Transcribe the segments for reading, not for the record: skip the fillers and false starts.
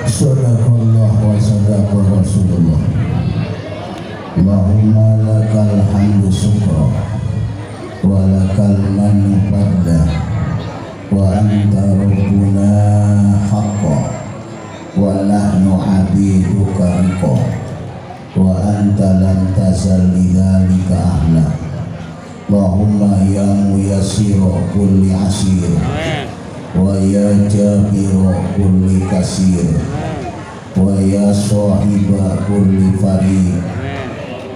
Sadaqallah wa sadaqa Rasulullah. Allahumma lakal hamdu syukra wa lakal mannu fadla wa anta rabbuna haqqa wa nahnu abiduka riqa wa anta lam tazal lidzalika ahla. Allahumma ya muyassira kulli asir wa ya jabira kulli kasir wa ya sahiba kulli farid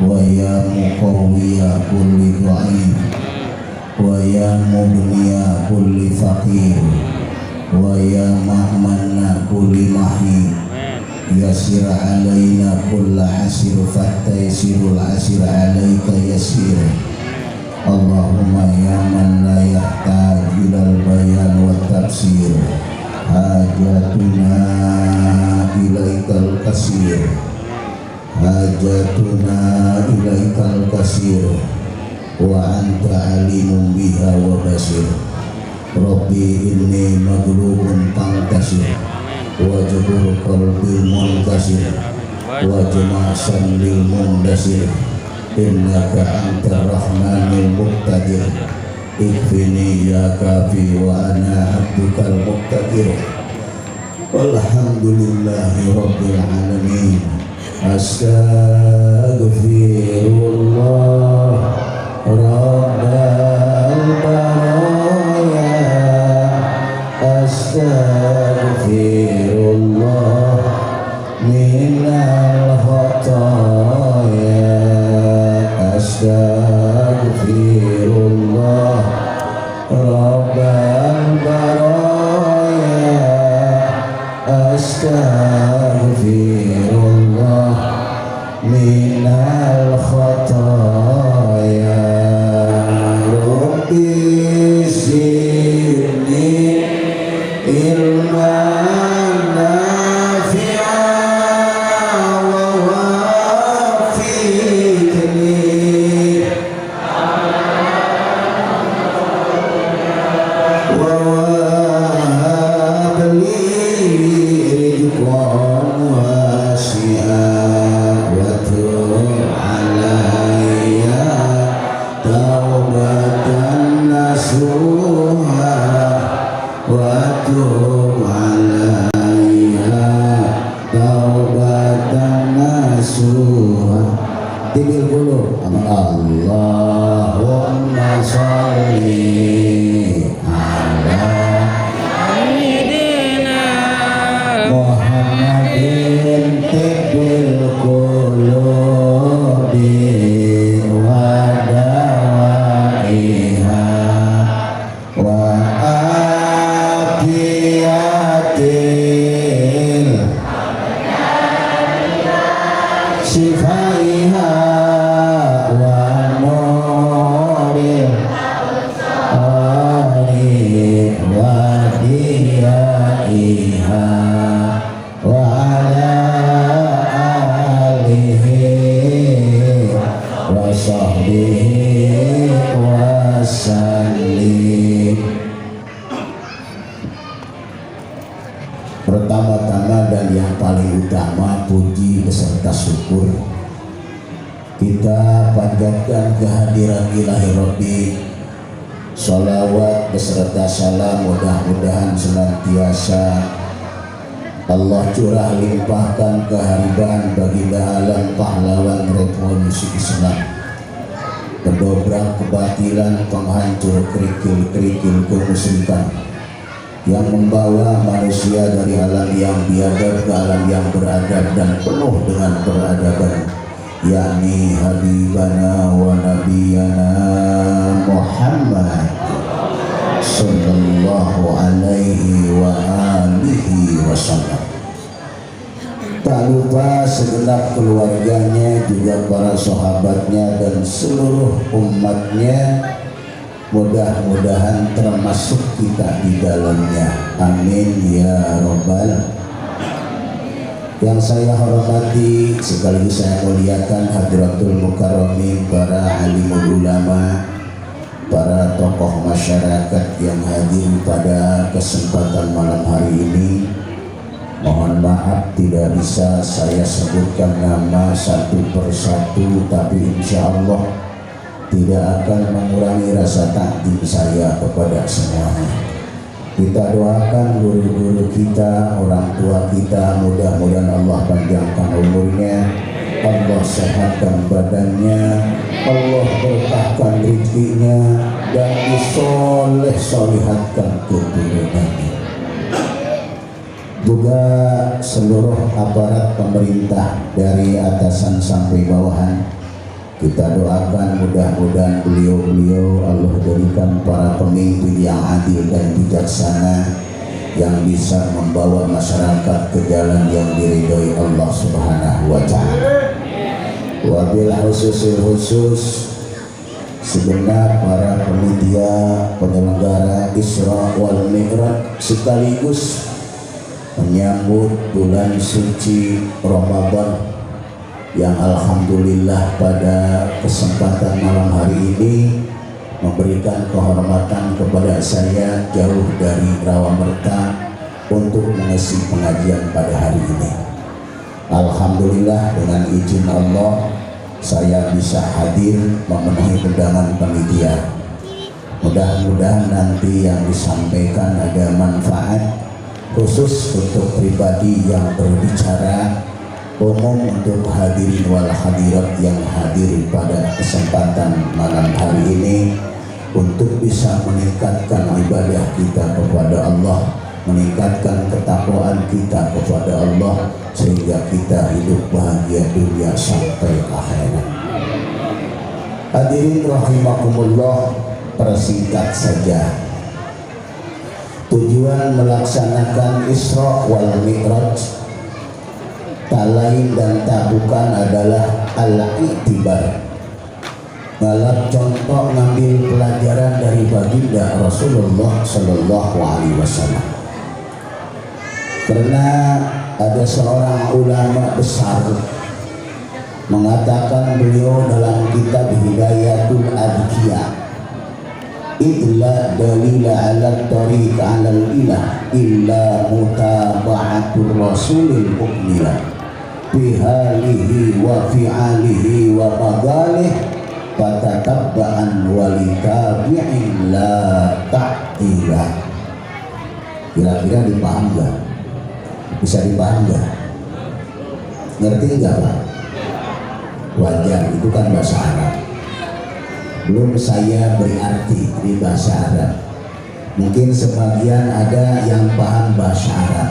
wa ya muqawwiya kulli dha'if wa ya mughniya kulli faqir wa ya ma'manna kulli mahid yasir alaina kulla asir fattaysirul asir alaika yasir. Allahumma ya man la yahtaj ilal bayan wa tafsir hajatuna ilaikal kasir hajatuna ilaikal kasir wa anta alimun biha wa basir. Rabbi inni maghlubun fantasir wa jabur qalbil munkasir wa jamasan lil mundasir innaka antar rahmanul muqtadir ikfini ya kafi wa ana abdukal muqtadir. Walhamdulillahi rabbil alamin. Astaghfirullah rabbal baraya. Astaghfirullah minal khataya. Astaghfirullah rabbal baraya. Astaghfirullah minal khataya. Rabbi zidni ilman nafi'an wa wafiqni wa wabli rizqan wasi'an wa tub alayya taubatan nasuha wa tub alayya taubatan nasuha. Tibil dulu. Allahumma sholli ala Muhammadin tibil qulubi wa dawaiha wa afiyatil sifaiha wa nuril ari wa diyaiha wa ala alihi wa sahbihi wa sallim. Pertama-tama dan yang paling utama, puji beserta syukur kita panjatkan kehadiran ilahi Rabbi. Salawat beserta salam mudah-mudahan senantiasa Allah curah limpahkan keharibaan baginda alam pahlawan revolusi Islam, pendobrak kebatilan, penghancur kerikil-kerikil kemusyrikan, yang membawa manusia dari alam yang biadab ke alam yang beradab dan penuh dengan peradaban, yakni Habibana wa Nabiyana Muhammad sallallahu alaihi wa alihi wasallam. Tak lupa segenap keluarganya, juga para sahabatnya dan seluruh umatnya, mudah-mudahan termasuk kita di dalamnya. Amin ya robbal. Yang saya hormati sekaligus saya muliakan Hadratul Mukarramin, para alimul ulama, para tokoh masyarakat yang hadir pada kesempatan malam hari ini. Mohon maaf tidak bisa saya sebutkan nama satu persatu, tapi insya Allah tidak akan mengurangi rasa takdim saya kepada semuanya. Kita doakan guru-guru kita, orang tua kita, mudah-mudahan Allah panjangkan umurnya, Allah sehatkan badannya, Allah berkahkan rezekinya, dan disoleh-solehatkan keturunannya. Juga seluruh aparat pemerintah dari atasan sampai bawahan, kita doakan mudah-mudahan beliau-beliau Allah jadikan para pemimpin yang adil dan bijaksana, yang bisa membawa masyarakat ke jalan yang diridhoi Allah Subhanahu wa Ta'ala. Wabil khusus segenap para panitia penyelenggara Isra wal Mi'raj sekaligus menyambut bulan suci Ramadan yang alhamdulillah pada kesempatan malam hari ini memberikan kehormatan kepada saya jauh dari Rawamerta untuk mengisi pengajian pada hari ini. Alhamdulillah dengan izin Allah saya bisa hadir memenuhi undangan panitia. Mudah-mudahan nanti yang disampaikan ada manfaat khusus untuk pribadi yang berbicara, umum untuk hadirin wal hadirat yang hadir pada kesempatan malam hari ini, untuk bisa meningkatkan ibadah kita kepada Allah, meningkatkan ketakwaan kita kepada Allah, sehingga kita hidup bahagia dunia sampai akhirat. Hadirin rahimakumullah, persingkat saja, tujuan melaksanakan Isra wal Mi'raj tak lain dan tak bukan adalah al-i'tibar, ngalap contoh, ngambil pelajaran dari baginda Rasulullah Sallallahu Alaihi Wasallam. Karena ada seorang ulama besar mengatakan, beliau dalam kitab Hidayatul Adhiyah, illa dalila ala tariq ala ilah illa mutaba'atul rasulil mukmilah bihalihi wa fi'alihi wa magalih fatatabba'an walitabi'in la ta'tilah. Kira-kira dipaham gak? Bisa dipaham gak? Ngerti gak Pak? Wajar, itu kan bahasa Arab. Belum saya beri arti di bahasa Arab. Mungkin sebagian ada yang paham bahasa Arab,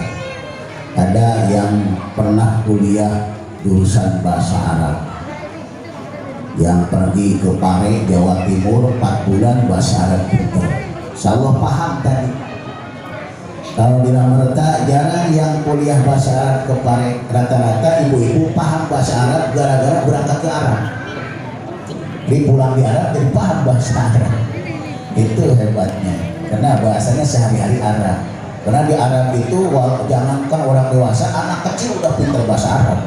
ada yang pernah kuliah jurusan bahasa Arab, yang pergi ke Pare, Jawa Timur 4 bulan bahasa Arab pinter. Insyaallah paham tadi. Kalau di Ramerta jarang yang kuliah bahasa Arab ke Pare, rata-rata ibu-ibu paham bahasa Arab gara-gara berangkat ke Arab. Di pulang di Arab jadi paham bahasa Arab. Itu hebatnya, karena bahasanya sehari-hari Arab. Karena di Arab itu jangankan orang dewasa, anak kecil udah pintar bahasa Arab,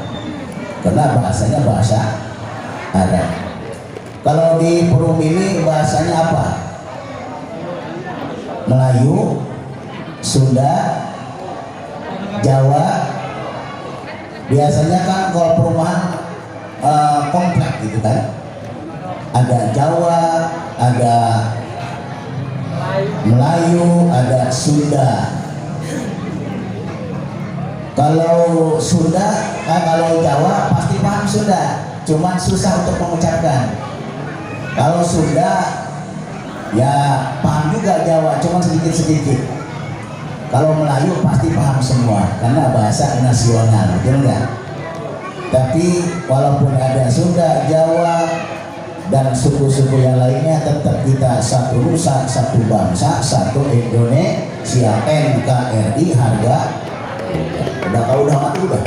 karena bahasanya bahasa Arab. Kalau di Perum ini bahasanya apa? Melayu, Sunda, Jawa. Biasanya kan kalau perumahan komplek gitu kan, ada Jawa, ada Melayu, ada Sunda. Kalau Sunda, kalau Jawa pasti paham Sunda, cuman susah untuk mengucapkan. Kalau Sunda ya paham juga Jawa, cuman sedikit-sedikit. Kalau Melayu pasti paham semua, karena bahasa nasional, betul nggak? Tapi walaupun ada Sunda, Jawa, dan suku-suku yang lainnya, tetap kita satu nusa, satu bangsa, satu Indonesia, NKRI, harga udah mati udah.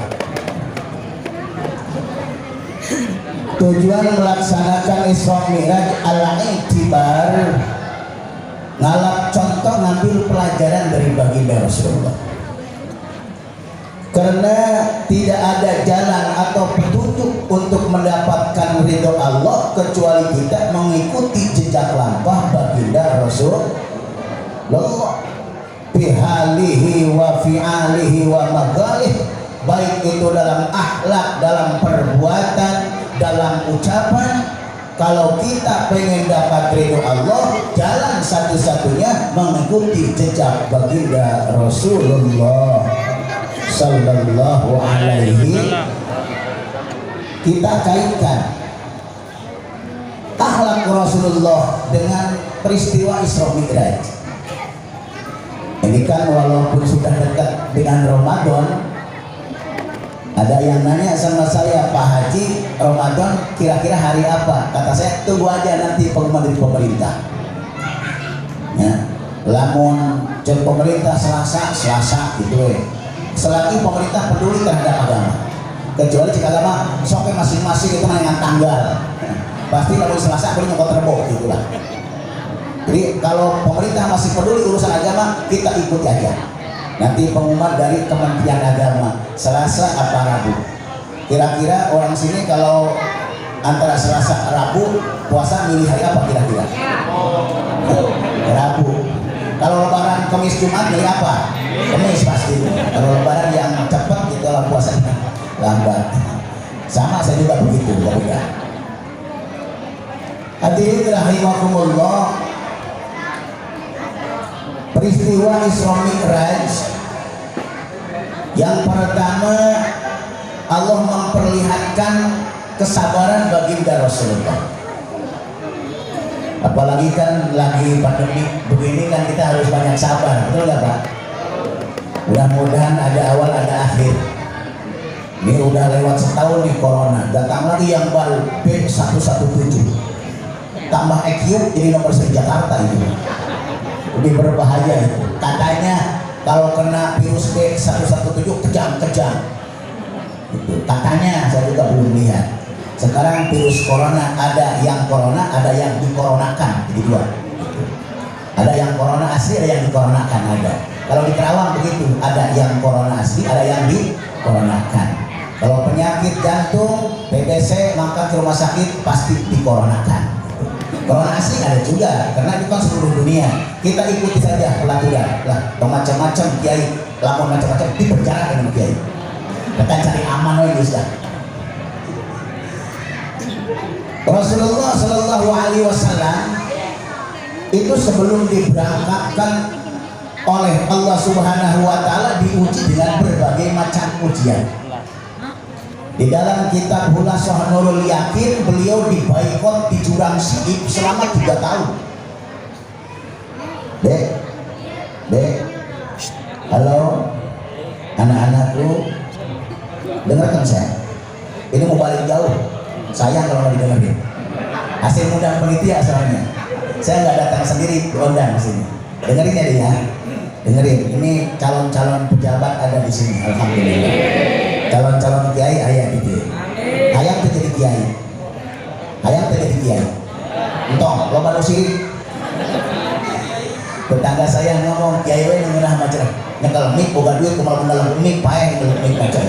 Tujuan melaksanakan Isra Mi'raj al-i'tibar, ngalap contoh, ngambil pelajaran dari baginda Rasulullah. Karena tidak ada jalan atau petunjuk untuk mendapatkan ridho Allah kecuali kita mengikuti jejak lampah baginda Rasulullah, bihalihi wa fi'alihi wa magalih, baik itu dalam akhlak, dalam perbuatan, dalam ucapan. Kalau kita pengen dapat ridho Allah, jalan satu-satunya mengikuti jejak baginda Rasulullah sallallahu alaihi. Kita kaitkan akhlak Rasulullah dengan peristiwa Isra Mi'raj. Ini kan walaupun sudah dekat dengan Ramadan, ada yang nanya sama saya, Pak Haji, Ramadan kira-kira hari apa? Kata saya, tunggu aja nanti pengumuman dari pemerintah. Ya, lamun cek pemerintah Selasa gitu ya. Selagi pemerintah peduli terhadap agama, kecuali jika agama soknya masing-masing itu dengan tanggal. Pasti lamun Selasa boleh nyokot Rebo gitulah. Jadi kalau pemerintah masih peduli urusan agama, kita ikuti aja. Nanti pengumuman dari Kementerian Agama Selasa apa Rabu. Kira-kira orang sini kalau antara Selasa Rabu puasa milih hari apa kira-kira? Rabu. Kalau Lebaran Kamis Jumat milih apa? Kamis pasti. Kalau Lebaran yang cepat itu lah puasanya lambat. Sama saya juga begitu, ya. Hadirin rahimakumullah, peristiwa Isra Mi'raj yang pertama, Allah memperlihatkan kesabaran baginda Rasulullah. Apalagi kan lagi pandemi begini kan kita harus banyak sabar, betul nggak Pak? Mudah-mudahan ada awal ada akhir. Ini udah lewat setahun nih corona, datang lagi yang baru B117. Tambah EQ jadi nomor 1 Jakarta itu. Lebih berbahaya itu. Katanya kalau kena virus B117 kejam-kejam. Itu katanya, saya juga belum lihat. Sekarang virus corona ada yang corona, ada yang dikoronakan, jadi dua. Gitu. Ada yang corona asli, ada yang dikoronakan ada. Kalau di Kerawang begitu, ada yang corona asli, ada yang dikoronakan. Kalau penyakit jantung, TBC, maka ke rumah sakit pasti dikoronakan. Corona asli ada juga, karena itu kan seluruh dunia. Kita ikuti saja pelaturan lah, macam-macam kiai, lamun macam-macam dipenjara dengan kiai. Kita cari aman ini sudah. Rasulullah Shallallahu Alaihi Wasallam itu sebelum diberangkatkan oleh Allah Subhanahu Wa Taala diuji dengan berbagai macam ujian. Di dalam kitab Hulasah Nurul Yakin, beliau dibaikot di jurang Siib selama 3 tahun. Dek, halo, anak-anakku, dengarkan saya. Ini mau balik jauh, sayang kalau nggak didengerin. Hasil mudah penelitian soalnya. Saya nggak datang sendiri, diundang ke sini. Dengerin ya dia, dengerin. Ini calon-calon pejabat ada di sini, alhamdulillah. Calon-calon kiai ayah gitu. Hayang terjadi kiai. Hayang terjadi kiai. Entong, lo manusia. Tetangga saya ngomong kiai we ngeunah macam nyekel mik boga duit kumaha dalam mik pae nyekel mik macam.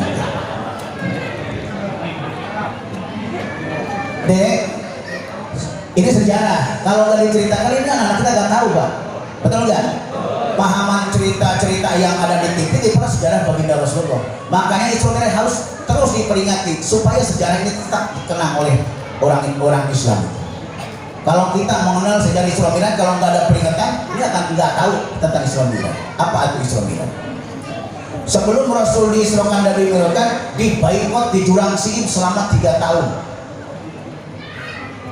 Dek, ini sejarah. Kalau nggak diceritakan ini anak kita nggak tahu Pak. Betul nggak? Pahaman cerita-cerita yang ada di TV itu adalah sejarah baginda Rasulullah. Makanya Isra Mi'raj harus terus diperingati supaya sejarah ini tetap dikenang oleh orang Islam. Kalau kita mengenal sejarah Isra Mi'raj, kalau nggak ada peringatan, ini akan nggak tahu tentang Isra Mi'raj. Apa itu Isra Mi'raj? Sebelum Rasul diisrokan dan dimi'rajkan, dibaikot di jurang Siib selama 3 tahun.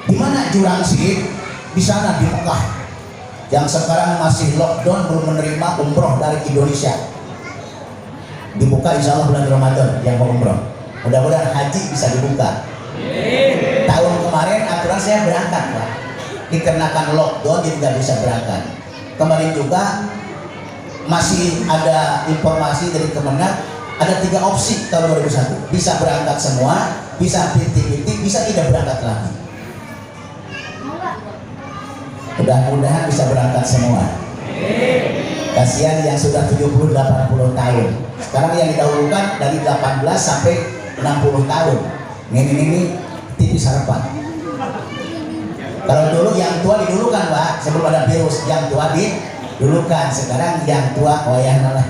Di mana jurang Siib? Di sana di Mekah. Yang sekarang masih lockdown, belum menerima umroh dari Indonesia. Dibuka insya Allah bulan Ramadan yang mau umroh. Mudah-mudahan haji bisa dibuka. Tahun kemarin aturan saya berangkat Pak, dikarenakan lockdown jadi nggak bisa berangkat. Kemarin juga masih ada informasi dari Kemenak, ada 3 opsi tahun 2001. Bisa berangkat semua, bisa bintik-bintik, bisa tidak berangkat lagi. Mudah-mudahan bisa berangkat semua. Kasihan yang sudah 70-80 tahun. Sekarang yang didahulukan dari 18 sampai 60 tahun. Ini tipis harapan. Kalau dulu yang tua didulukan Pak, sebelum ada virus. Yang tua didulukan. Sekarang yang tua wayahna lah.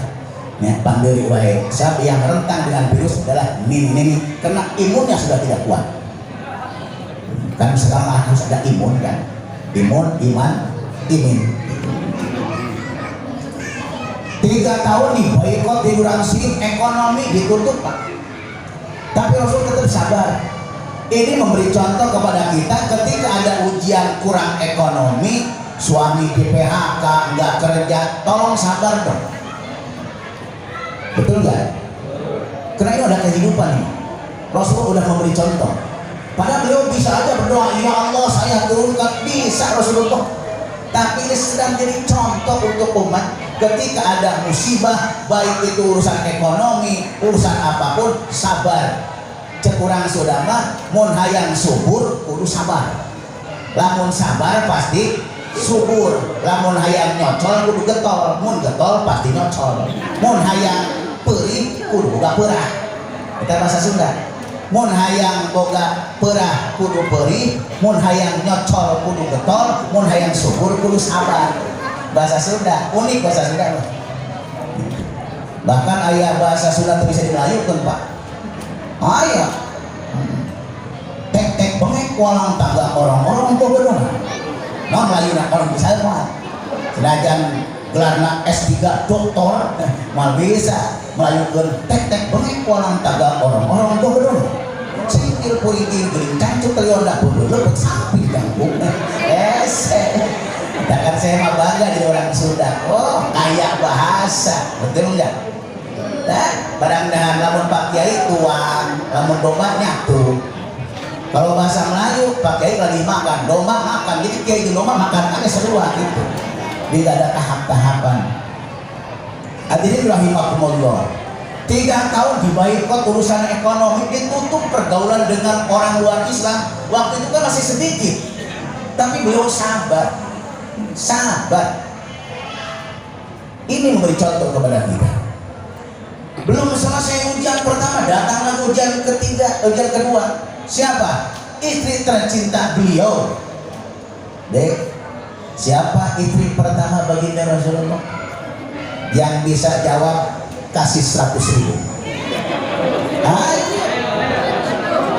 Ya, pandiri wae. Siapa yang rentan dengan virus adalah nini karena imunnya sudah tidak kuat. Kan sekarang harus ada imun kan, imun, iman, imin. 3 tahun nih boykot di durasi ekonomi ditutup Pak. Tapi Rasul tetap sabar. Ini memberi contoh kepada kita ketika ada ujian kurang ekonomi, suami di PHK, nggak kerja, tolong sabar dong. Betul nggak? Karena ini ada kehidupan nih. Rasul udah memberi contoh. Padahal beliau bisa aja berdoa, ya Allah saya turunkan, bisa Rasulullah. Tapi ini sedang jadi contoh untuk umat ketika ada musibah, baik itu urusan ekonomi, urusan apapun, sabar. Cekurang sudama, mun hayang subur, kudu sabar. Lamun sabar pasti subur. Lamun hayang nyocol, kudu getol. Mun getol pasti nyocol. Mun hayang perih, kudu boga perah. Kita bahasa Sunda. Mun hayang boga perah, kudu perih. Mun hayang nyocol, kudu getol. Mun hayang subur, kudu sabar. Bahasa Sunda, unik bahasa Sunda. Bahkan ayat bahasa Sunda itu bisa dilayukan Pak. Ayah tek bengek walang tangga orang-orang tuh bener non layu nak orang bisa mah senajan gelarna S3 doktor mal bisa melayukan tek bengek walang tangga orang-orang tuh bener sikil puriki geling cancuk kelion dak bener lepet sapi ganggu takkan saya mah bangga jadi orang Sunda. Oh kayak bahasa betul enggak? Nah, padahal lamun Pak Kiai tuang, lamun domba nyatu. Kalau bahasa Melayu, Pak Kiai lagi makan, domba makan. Jadi Kiai di domba makan aja seruah gitu. Tidak ada tahap-tahapan. Hadirin rahimakumullah. 3 tahun diboykot urusan ekonomi, ditutup pergaulan dengan orang luar Islam. Waktu itu kan masih sedikit, tapi beliau sabar, sabar. Ini memberi contoh kepada kita. Belum selesai ujian pertama, datanglah ujian ketiga, ujian kedua. Siapa? Istri tercinta beliau. Dek, siapa istri pertama baginda Rasulullah? Yang bisa jawab kasih 100.000.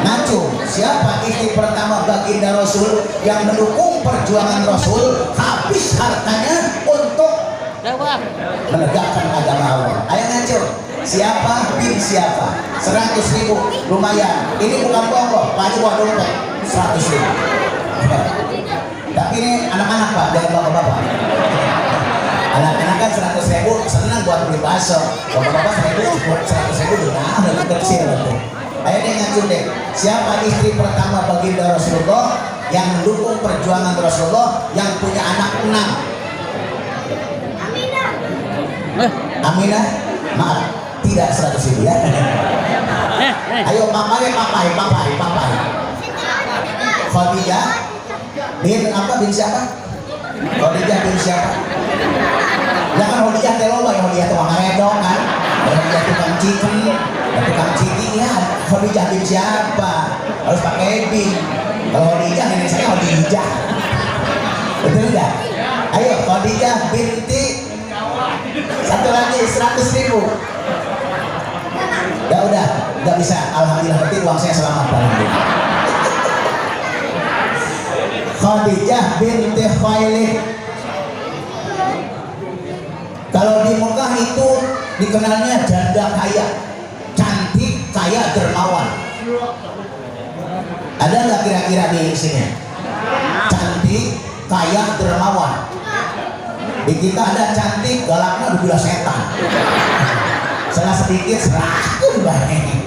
Ngaco, siapa istri pertama baginda Rasul yang mendukung perjuangan Rasul, habis hartanya untuk menegakkan agama Allah? Ayo ngaco. Siapa bin siapa? 100.000 lumayan. Ini bukan pokok, Pak buat dompet 100.000. Tapi ini anak-anak Pak, jangan bapak-bapak. Anak-anak kan 100.000 senang buat beli bakso. Bapak-bapak 100.000 juga ada kecil itu. Ayo deh ngacu deh. Siapa istri pertama baginda Rasulullah yang mendukung perjuangan Rasulullah yang punya anak 6? Aminah. Maaf. Tidak 100.000 ya. Ayo papai. Khadijah bin apa bin siapa? Khadijah bin siapa? Jangan Khadijah teloba ya, Khadijah tukang redong kan, Khadijah tukang chicken, tukang ciki ya. Khadijah bin siapa? Harus pakai bin. Kalau Khadijah nenek saya Khadijah. Betul nggak? Ayo Khadijah binti. Satu lagi 100.000. Ya udah, nggak bisa. Alhamdulillah, berarti uang saya selamat. Alhamdulillah. Khadijah binti Khuwailid. Kalau di Mekah itu dikenalnya janda kaya, cantik, kaya, dermawan. Ada nggak kira-kira di sini? Cantik, kaya, dermawan. Di kita ada cantik, galaknya udah setan. Salah sedikit serahkan banget.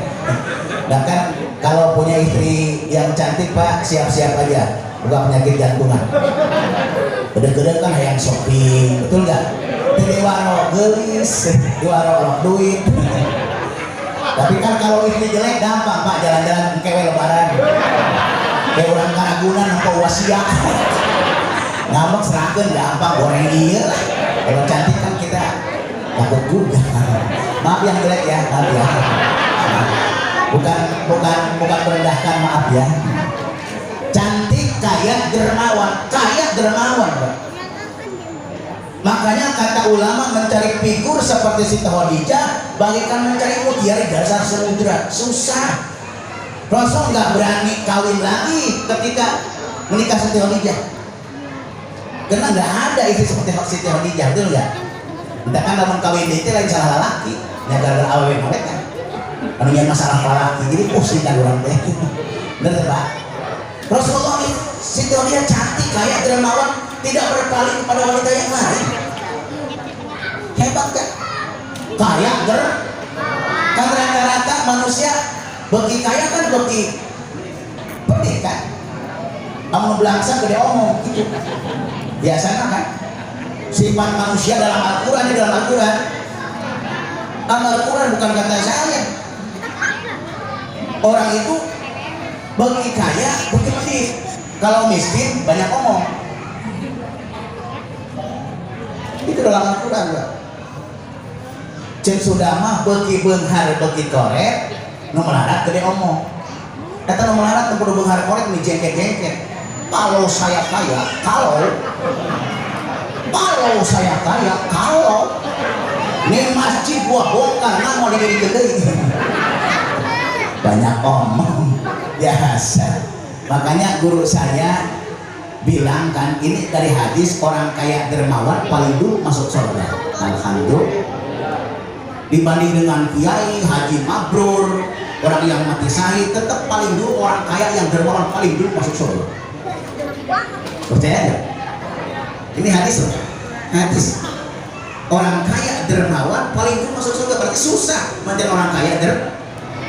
Nah kan kalau punya istri yang cantik Pak, siap-siap aja bukan penyakit jantungan. Gede-gede kan yang shopping, betul nggak? Di warung gelis, di warung duit. Tapi kan kalau istri jelek gampang Pak, jalan-jalan kewe lebaran. Kayak orang Karagunan atau Wasia. Ngambek serahkan gampang, goreng iya. Kalau cantik kan kita takut juga. Maaf yang jelek ya, maaf ya. Bukan merendahkan, maaf ya. Cantik, kaya, dermawan, Pak. Makanya kata ulama, mencari figur seperti Siti Khadijah bagaikan mencari mutiara di dasar samudra, susah. Rasul nggak berani kawin lagi ketika menikah Siti Khadijah, karena nggak ada istri seperti Siti Khadijah, betul nggak? Kita kan namun kawin itu lain salah laki, ya gara-gara awal mereka, punya masalah laki, jadi pusing kan orang teh, bener Pak? Rasulullah Siti Khadijah cantik, kaya, dermawan, tidak berpaling kepada wanita yang lain. Hebat kan? Kaya kan rata-rata manusia bagi kaya kan bagi pedih kan? Kamu belangsa gede omong gitu. Biasanya kan sifat manusia dalam Al-Quran, Al-Quran bukan kata saya. Orang itu bagi kaya bagi pedih. Kalau miskin banyak omong. Itu dalam Al-Quran Pak. Cek sudah mah beki beunghar beki korek nu melarat gede omong. Kata nu melarat kudu beunghar korek nih jengket-jengket. Kalau saya kaya, kalau saya kaya, kalau nih masjid gua bongkar nah mau diberi deui. Banyak omong biasa. Makanya guru saya bilang kan, ini dari hadis orang kaya dermawan paling dulu masuk surga. Alhamdulillah. Dibanding dengan kiai, haji mabrur, orang yang mati syahid, tetap paling dulu orang kaya yang dermawan paling dulu masuk surga. Percaya nggak? Ini hadis loh. Hadis. Orang kaya dermawan paling dulu masuk surga, berarti susah menjadi orang kaya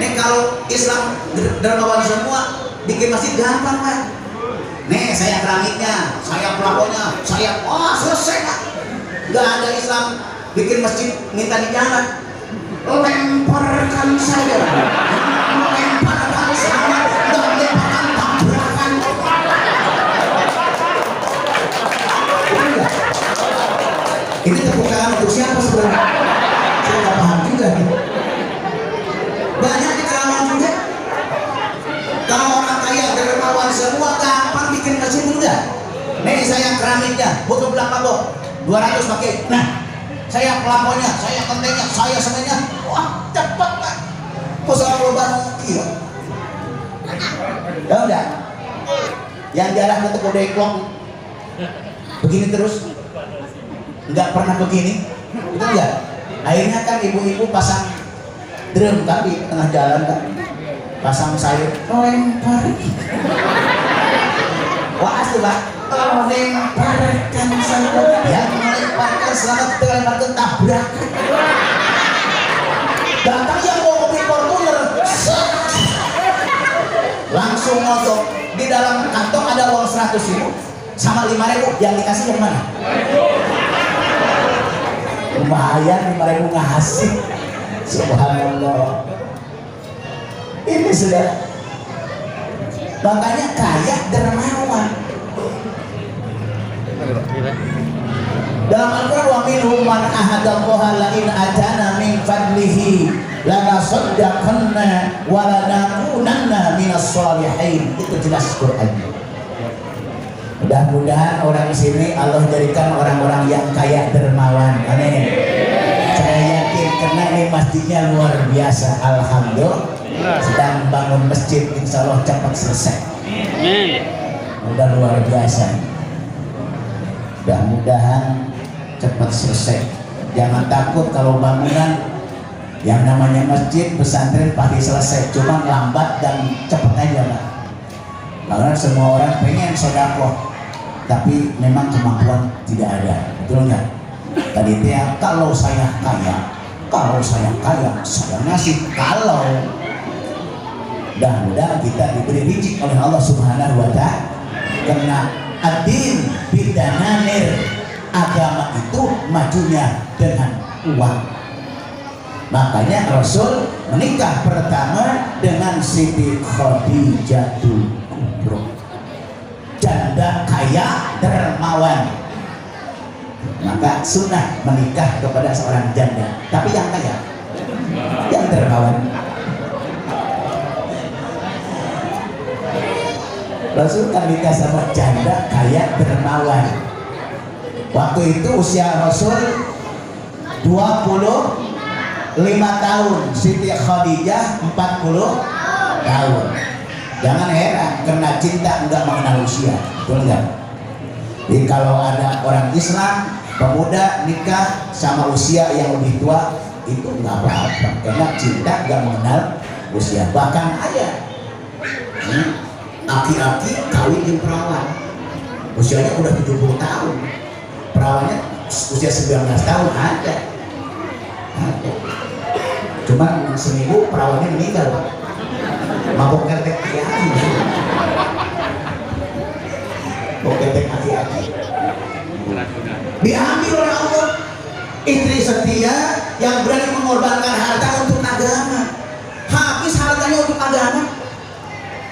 Nih kalau Islam dermawan semua, bikin masjid gampang kan? Nih saya keramiknya, saya pelakonnya, saya selesai Pak. Gak ada Islam bikin masjid minta di jalan. Lemparkan saya, lemparkan saya, lemparkan tabrakan. Ini tepuk tangan untuk siapa sebenarnya? Saya nggak paham juga nih. Banyak di kalangan juga. Kalau orang kaya dermawan semua gampang bikin masjid mudah. Nih saya keramiknya, butuh belakang kabel 200 pakai. Nah, saya pelakonnya, saya kentengnya, saya semennya. Wah, cepat Pak. Kok soal lubang iya. Ya udah. Yang jarang ketemu deklok begini terus. Enggak pernah begini. Itu enggak. Akhirnya kan ibu-ibu pasang drum kan di tengah jalan kan. Pasang sayur, lempar. Wah asli Pak. Lemparkan sayur. Yang melemparkan selamat kita lemparkan tabrakan. Datang yang mau mobil Fortuner, langsung ngosok. Di dalam kantong ada uang 100.000 sama 5.000, yang dikasih yang mana? Lumayan 5.000 ngasih. Subhanallah. Ini sudah. Makanya kaya dermawan. Dalam Al-Quran, wa minhum man ahadallaha la in atana min fadlihi lanasaddaqanna wa lanakunanna minas sholihin. Itu jelas Quran. Mudah-mudahan orang di sini Allah jadikan orang-orang yang kaya dermawan. Amin. Saya yakin karena ini masjidnya luar biasa. Alhamdulillah. Sedang bangun masjid, insya Allah cepat selesai. Udah luar biasa. Mudah-mudahan cepat selesai. Jangan takut kalau bangunan yang namanya masjid pesantren pasti selesai, cuma lambat dan cepat aja Pak. Karena semua orang pengen sedekah, tapi memang kemampuan tidak ada, betul nggak? Tadi dia kalau saya kaya, saya ngasih kalau. Mudah-mudahan kita diberi rezeki oleh Allah Subhanahu wa Ta'ala. Karena ad-din bidananir, agama itu majunya dengan uang. Makanya Rasul menikah pertama dengan Siti Khadijah Kubro, janda kaya dermawan. Maka sunnah menikah kepada seorang janda, tapi yang kaya, yang dermawan. Rasul kan nikah sama janda kaya dermawan. Waktu itu usia Rasul 25 tahun, Siti Khadijah 40 tahun. Jangan heran karena cinta enggak mengenal usia, betul enggak? Jadi kalau ada orang Islam pemuda nikah sama usia yang lebih tua itu enggak apa-apa, karena cinta enggak mengenal usia. Bahkan ada aki-aki kawin di perawan, usianya udah 70 tahun, perawannya usia 19 tahun ada. Cuman seminggu perawannya meninggal, Pak. Mabok ketek aki-aki, mabok ketek aki-aki. Diambil oleh Allah istri setia yang berani mengorbankan harta untuk agama. Habis hartanya untuk agama.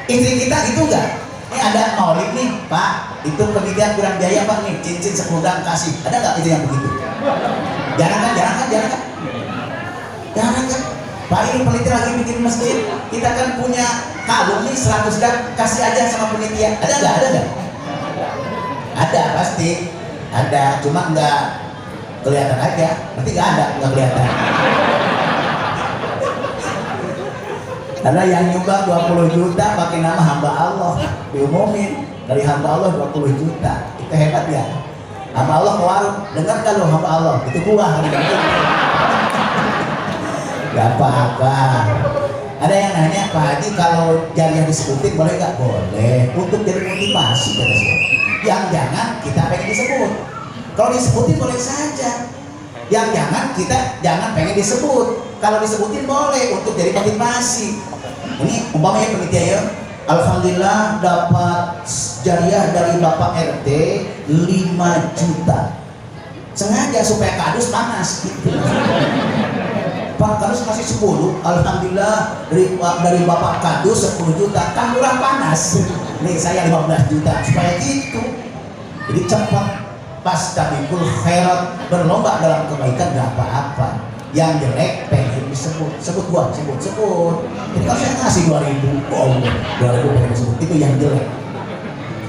Istri kita itu enggak. Ini ada maulid nih, Pak. Itu pendidikan kurang biaya, Pak, nih. Cincin 10 gram kasih. Ada nggak itu yang begitu? Jarang kan? Pak, ini penitia lagi bikin masjid. Kita kan punya kalung nih 100 gram, kasih aja sama penitia. Ada nggak? Ada pasti. Ada, cuma nggak kelihatan aja. Nanti nggak kelihatan. Karena yang nyumbang 20 juta pakai nama hamba Allah, diumumin dari hamba Allah 20 juta. Itu hebat ya. Hamba Allah ke warung, dengar kalau hamba Allah itu gua. Gak apa-apa. Ada yang nanya, Pak Haji kalau jariah disebutin boleh nggak? Boleh, untuk jadi motivasi kata saya. Yang jangan kita pengen disebut. Kalau disebutin boleh saja. Yang jangan pengen disebut. Kalau disebutin boleh untuk jadi motivasi. Ini umpamanya penitia ya, alhamdulillah dapat jariah dari Bapak RT 5 juta. Sengaja supaya kadus panas gitu. Pak kadus masih 10, alhamdulillah dari Bapak kadus 10 juta, kan murah panas. Nih saya 15 juta supaya gitu. Jadi cepat pas tabikul khairat, berlomba dalam kebaikan gak apa-apa. Yang jelek pengen disebut, sebut. Jadi kalau saya ngasih 2.000, 2.000 pengen disebut, itu yang jelek.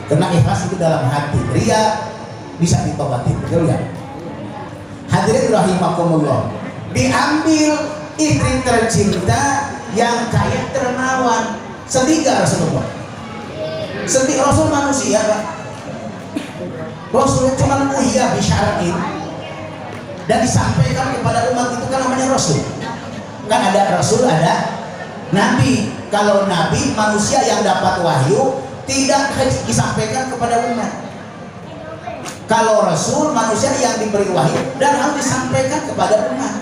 Karena ikhlas itu dalam hati, ria bisa ditobatin, betul ya? Hadirin rahimakumullah, diambil istri tercinta yang kaya dermawan. Sedih gak Rasulullah? Sedih. Rasul manusia Pak. Rasul cuma mulia bisyaratin dan disampaikan kepada umat, itu kan namanya Rasul. Kan ada Rasul, ada Nabi. Kalau Nabi manusia yang dapat wahyu tidak disampaikan kepada umat. Kalau Rasul manusia yang diberi wahyu dan harus disampaikan kepada umat.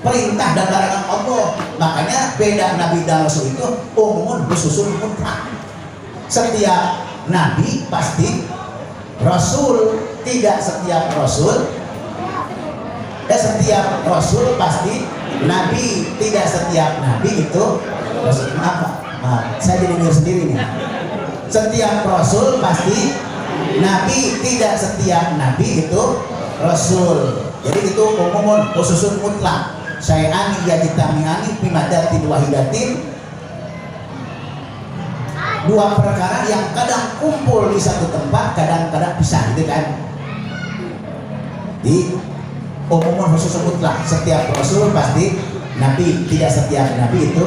Perintah dan larangan Allah. Makanya beda Nabi dan Rasul itu umumun bisusul mutlak. Setiap Nabi pasti Rasul, tidak setiap Rasul. Setiap Rasul pasti Nabi, tidak setiap Nabi itu Rasul. Maaf, saya jadi mikir sendiri nih. Setiap Rasul pasti Nabi, tidak setiap Nabi itu Rasul. Jadi itu umumun khususun mutlak. Syai'ani yajtami'ani fi madatin wahidatin. Dua perkara yang kadang kumpul di satu tempat, kadang-kadang pisah, gitu kan? Di umumun khusus mutlak, setiap Rasul pasti Nabi, tidak setiap Nabi itu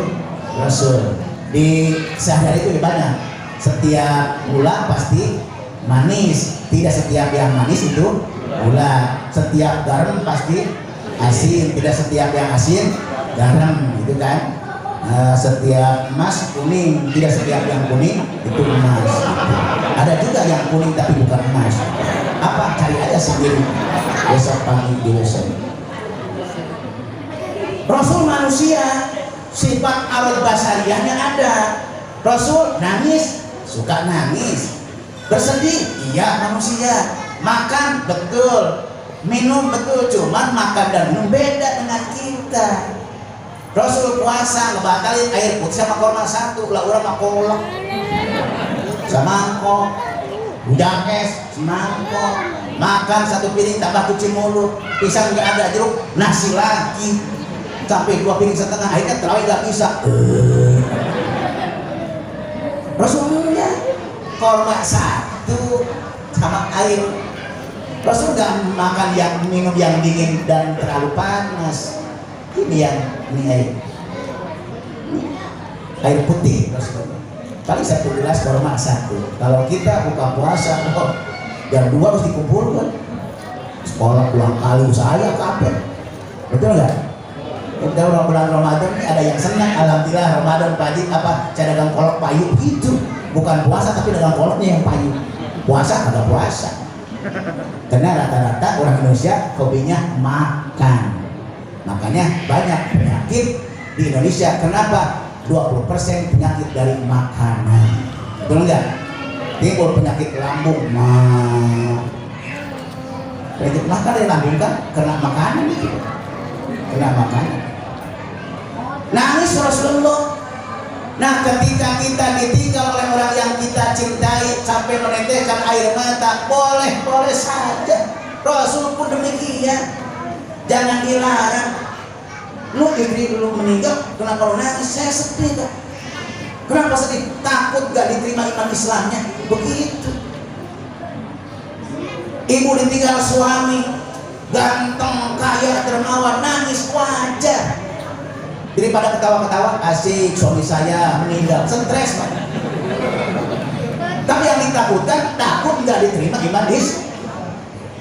Rasul. Di sehari itu ibadah, setiap gula pasti manis, tidak setiap yang manis itu gula. Setiap garam pasti asin, tidak setiap yang asin garam, gitu kan? Setiap emas kuning, tidak setiap yang kuning itu emas. Ada juga yang kuning tapi bukan emas. Apa? Cari aja sendiri. Besok pagi di website. Rasul manusia, sifat awal basariyahnya ada. Rasul nangis, suka nangis. Bersedih, iya manusia. Makan betul, minum betul, cuman makan dan minum beda dengan kita. Rasul puasa ngebatalin air putih sama korma satu, lah urang mah kolak semangkok, udang es semangkok, makan satu piring tambah cuci mulut, pisang nggak ada, jeruk nasi lagi sampai 2 piring setengah, akhirnya terawih nggak bisa. Rasulnya korma satu sama air Rasul nggak makan yang minum yang dingin dan terlalu panas. Ini air putih Rasul. Paling 1 gelas kurma 1. Kalau kita buka puasa, jam 2 harus dikumpulkan. Sekolah pulang kali saya kapan? Betul nggak? Kita bulan Ramadan ini ada yang senang, alhamdulillah Ramadan pagi apa? Saya dagang kolak payu gitu. Bukan puasa tapi dagang kolaknya yang payu. Puasa kagak puasa. Karena rata-rata orang Indonesia hobinya makan. Makanya banyak penyakit di Indonesia. Kenapa? 20% penyakit dari makanan. Betul enggak? Timbul penyakit lambung. Penyakit makan dari lambung kan kena makanan itu. Kena makanan. Nangis Rasulullah. Nah, ketika kita ditinggal oleh orang yang kita cintai sampai meneteskan air mata, boleh saja. Rasul pun demikian. Jangan dilarang. Lu istri lu meninggal, kenapa lu nangis? Saya sedih kan? Kenapa sedih? Takut gak diterima iman Islamnya. Begitu. Ibu ditinggal suami, ganteng, kaya, dermawan, nangis, wajar. Daripada ketawa-ketawa, asik suami saya meninggal, stres Pak. Tapi yang ditakutkan, takut gak diterima iman Islam.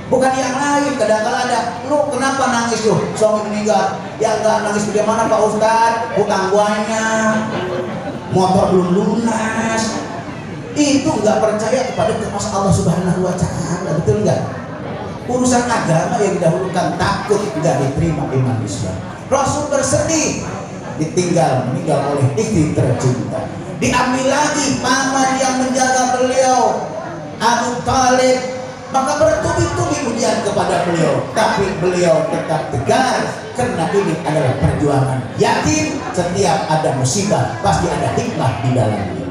Bukan yang lain, kadang-kadang ada, lu kenapa nangis tuh suami meninggal? Yang gak nangis bagaimana Pak Ustadz? Hutang banyak, motor belum lunas. Itu gak percaya kepada kuasa Allah Subhanahu Wa Taala, betul nggak? Urusan agama yang didahulukan, takut gak diterima iman Islam. Rasul bersedih ditinggal meninggal oleh istri tercinta. Diambil lagi paman yang menjaga beliau, Abu Talib. Maka bertubi-tubi ujian kepada beliau, tapi beliau tetap tegar karena ini adalah perjuangan. Yakin setiap ada musibah pasti ada hikmah di dalamnya.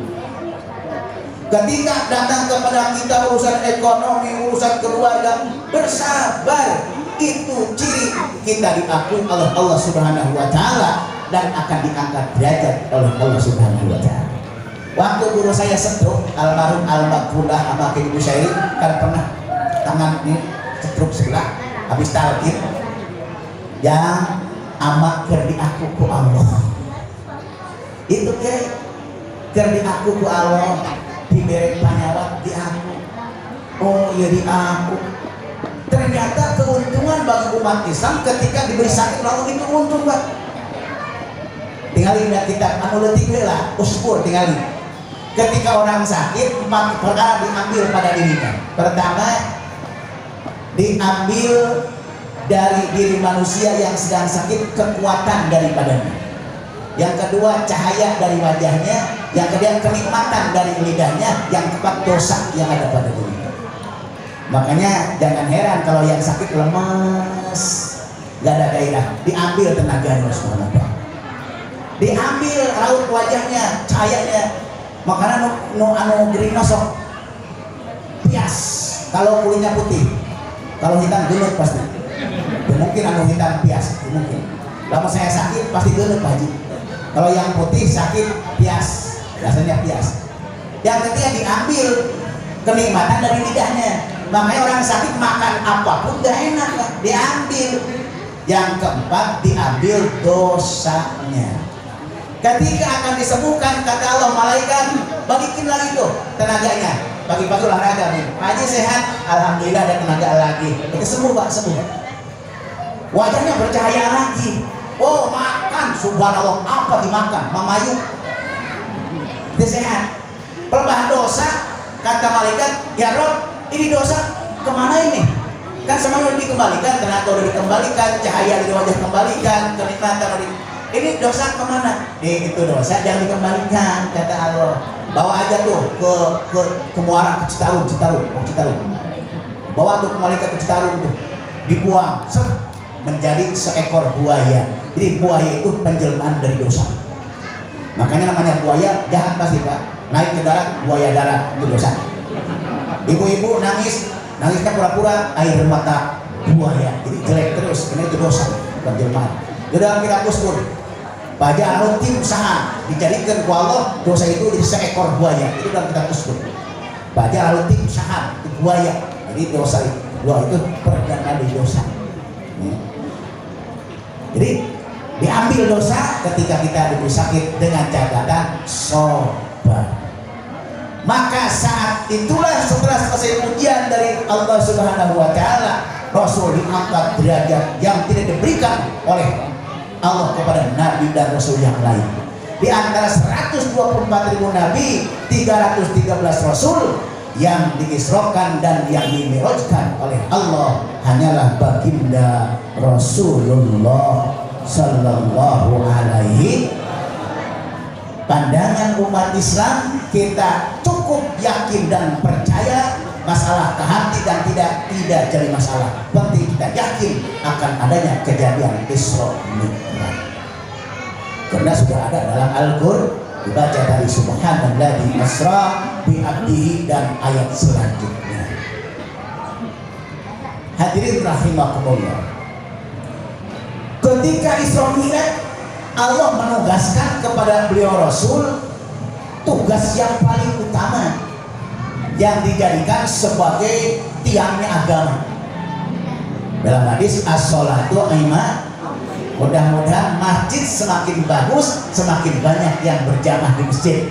Ketika datang kepada kita urusan ekonomi, urusan keluarga, bersabar. Itu ciri kita diakui oleh Allah Subhanahu Wa Taala dan akan diangkat derajat oleh Allah Subhanahu Wa Taala. Waktu guru saya setruk, almarhum Al-Maqbulah sama Ibu Syairi kan pernah tangan ini cetruk sebelah habis talqin yang amak kerdi aku ku Allah itu kerdi aku ku Allah diberi panyawat di aku. Oh iya di aku. Ternyata keuntungan bagi umat Islam ketika diberi sakit lalu itu untung Pak. Tinggalin kita anu leutik lah uskur tinggalin. Ketika orang sakit 4 perkara diambil pada dirinya. Pertama, diambil dari diri manusia yang sedang sakit kekuatan daripadanya. Yang kedua, cahaya dari wajahnya. Yang kedua, kenikmatan dari lidahnya. Yang keempat, dosa yang ada pada dirinya. Makanya jangan heran kalau yang sakit lemas, gak ada gairah, diambil tenaganya subhanallah. Diambil raut wajahnya, cahayanya. Makanya anu gering nosok pias kalau kulitnya putih. Kalau hitam gelut pasti. Mungkin anu hitam pias, mungkin. Lama saya sakit pasti gelut Pak Haji. Kalau yang putih sakit pias, rasanya pias. Yang ketiga diambil kenikmatan dari lidahnya. Makanya orang sakit makan apapun gak enak Pak. Diambil. Yang keempat diambil dosanya. Ketika akan disembuhkan kata Allah malaikat balikin lagi tuh tenaganya. Pagi-pagi olahraga nih, Pak Haji sehat, alhamdulillah ada tenaga lagi. Itu sembuh Pak, sembuh. Wajahnya bercahaya lagi. Oh makan, subhanallah apa dimakan? Mamayu. Dia sehat. Pelbahan dosa, kata malaikat, ya Rob, ini dosa kemana ini? Kan semuanya udah dikembalikan, tenaga udah dikembalikan, cahaya dari wajah kembalikan, kenikmatan dari ini dosa kemana? Itu dosa jangan dikembalikan, kata Allah. Bawa aja tuh ke Muara, ke Citarum. Bawa tuh kembali ke Citarum tuh, dibuang, menjadi seekor buaya. Jadi buaya itu penjelmaan dari dosa. Makanya namanya buaya jahat pasti Pak. Naik ke darat, buaya darat itu dosa. Ibu-ibu nangisnya pura-pura air mata buaya. Jadi jelek terus, karena itu dosa, penjelmaan. Di dalam kitab Uskur, pada rutin usaha dijadikan ku Allah dosa itu jadi seekor buaya. Itu dalam kitab Uskur. Pada rutin usaha itu buaya. Jadi dosa itu Wah, itu perdana di dosa ya. Jadi diambil dosa ketika kita diberi sakit dengan catatan sobar. Maka saat itulah setelah selesai ujian dari Allah Subhanahu wa Ta'ala, Rasul diangkat derajat yang tidak diberikan oleh Allah kepada nabi dan rasul yang lain. Di antara 124.000 nabi, 313 rasul yang diisrokan dan yang dimi'rajkan oleh Allah hanyalah baginda Rasulullah sallallahu alaihi. Pandangan umat Islam, kita cukup yakin dan percaya masalah ke hati dan tidak jadi masalah. Penting kita yakin akan adanya kejadian Isra Mi'raj. Karena sudah ada dalam Al-Qur'an, dibaca dari subhanalladzi asra bi abdihi dan ayat selanjutnya. Hadirin rahimakumullah. Ketika Isra Mi'raj, Allah menugaskan kepada beliau Rasul tugas yang paling utama yang dijadikan sebagai tiangnya agama. Dalam hadis as-sholatu imad. Mudah-mudahan masjid semakin bagus, semakin banyak yang berjamaah di masjid.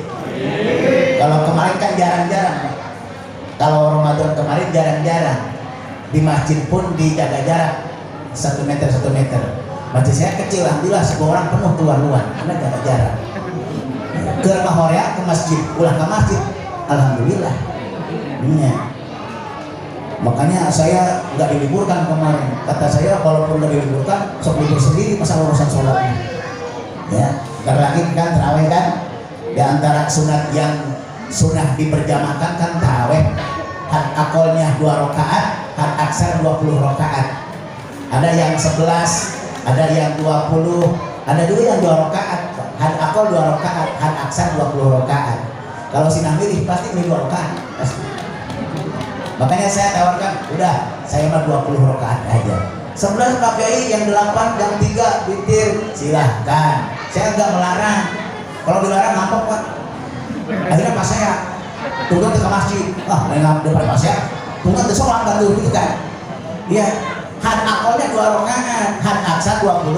Kalau kemarin kan jarang-jarang. Kalau Ramadan kemarin jarang-jarang. Di masjid pun dijaga jarak 1 meter 1 meter. Masjid saya kecil, alhamdulillah 10 orang penuh keluar-luar karena jaga jarak. Ke Mahorea ke masjid, pulang ke masjid, alhamdulillah. Ini makanya saya nggak diliburkan kemarin. Kata saya walaupun nggak diliburkan, sok libur sendiri masalah urusan sholatnya. Ya, karena lagi kan taraweh kan, di antara sunat yang sunah diperjamakan kan taraweh. Had akolnya 2 rakaat, had aksar 20 rakaat. Ada yang 11, ada yang 20, ada juga yang 2 rakaat. Had akol 2 rakaat, had aksar 20 rakaat. Kalau sinah milih pasti milih 2 rakaat pasti. Makanya saya tawarkan, udah saya mah 20 rakaat aja. 11 Pak Kiai, yang 8, yang 3 witir, silahkan. Saya nggak melarang. Kalau dilarang ngambek Pak. Akhirnya pas saya turun ke masjid, nengam depan pas saya, turun ke sholat bantu gitu kan. Dia had akolnya 2 rakaat, had aksa 20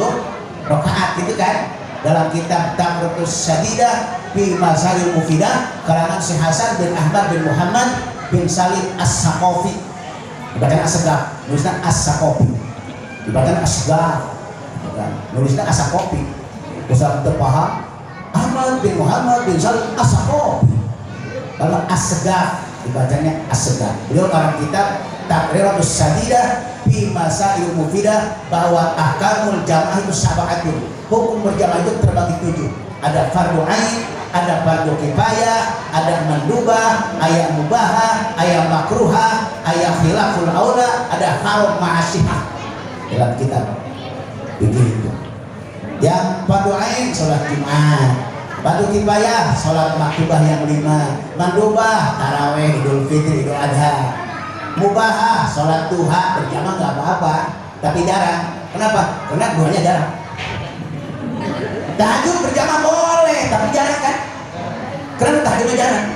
rakaat gitu kan. Dalam kitab Tamratus Syadidah fi Masalil Mufidah karangan Syekh Hasan bin Ahmad bin Muhammad bin Salim As-Saqafi, dibacakan As-Sagaf, nulisnya As-Saqafi, dibacakan As-Sagaf, nulisnya As-Saqafi. Ustaz terpaham Ahmad bin Muhammad bin Salim As-Saqafi. Kalau As-Sagaf dibacanya As-Sagaf. Beliau dalam kitab Tamratus Syadidah fi Masalil Mufidah bahwa ahkamul jamaah itu sab'atun. Hukum berjamaah itu terbagi 7. Ada fardu ain, ada fardu kifayah, ada mandubah, ayat mubahah, ayat makruhah, ayat khilaful aula, ada haram ma'asyihah dalam kitab begitu. Yang fardu ain sholat Jumat, fardu kifayah sholat maktubah yang 5, mandubah taraweh, idul fitri, idul adha, mubahah sholat duha berjamaah nggak apa-apa tapi jarang. Kenapa? Karena duanya jarang. Tahajud berjamaah boleh tapi jarang kan? Karena tahajudnya jarang.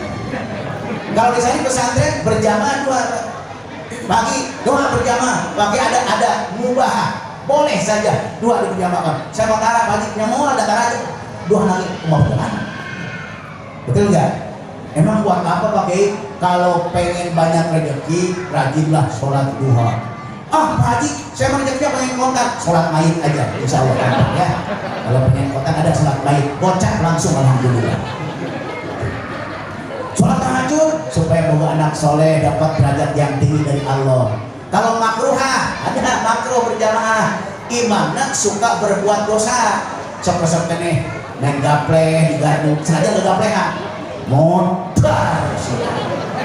Kalau di sana pesantren berjamaah 2 pagi, doa berjamaah pagi, ada mubah boleh saja 2 berjamaah. Saya mau taruh pagi, yang mau ada taruh 2 lagi mau berjamaah. Betul nggak? Emang buat apa pakai? Kalau pengen banyak rezeki, rajinlah sholat duha. Pak Haji, saya mau rezekinya pengen kontak, sholat maid aja, insya Allah ya. Kalau pengen kontak ada sholat maid, gocap langsung alhamdulillah. Sholat tahajud supaya bawa anak soleh dapat derajat yang tinggi dari Allah. Kalau makruhah, ada makruh berjamaah. Imamnya suka berbuat dosa. Sok-sok nih, main gapleh di gardu, sengaja nggak gaplehan. Modal.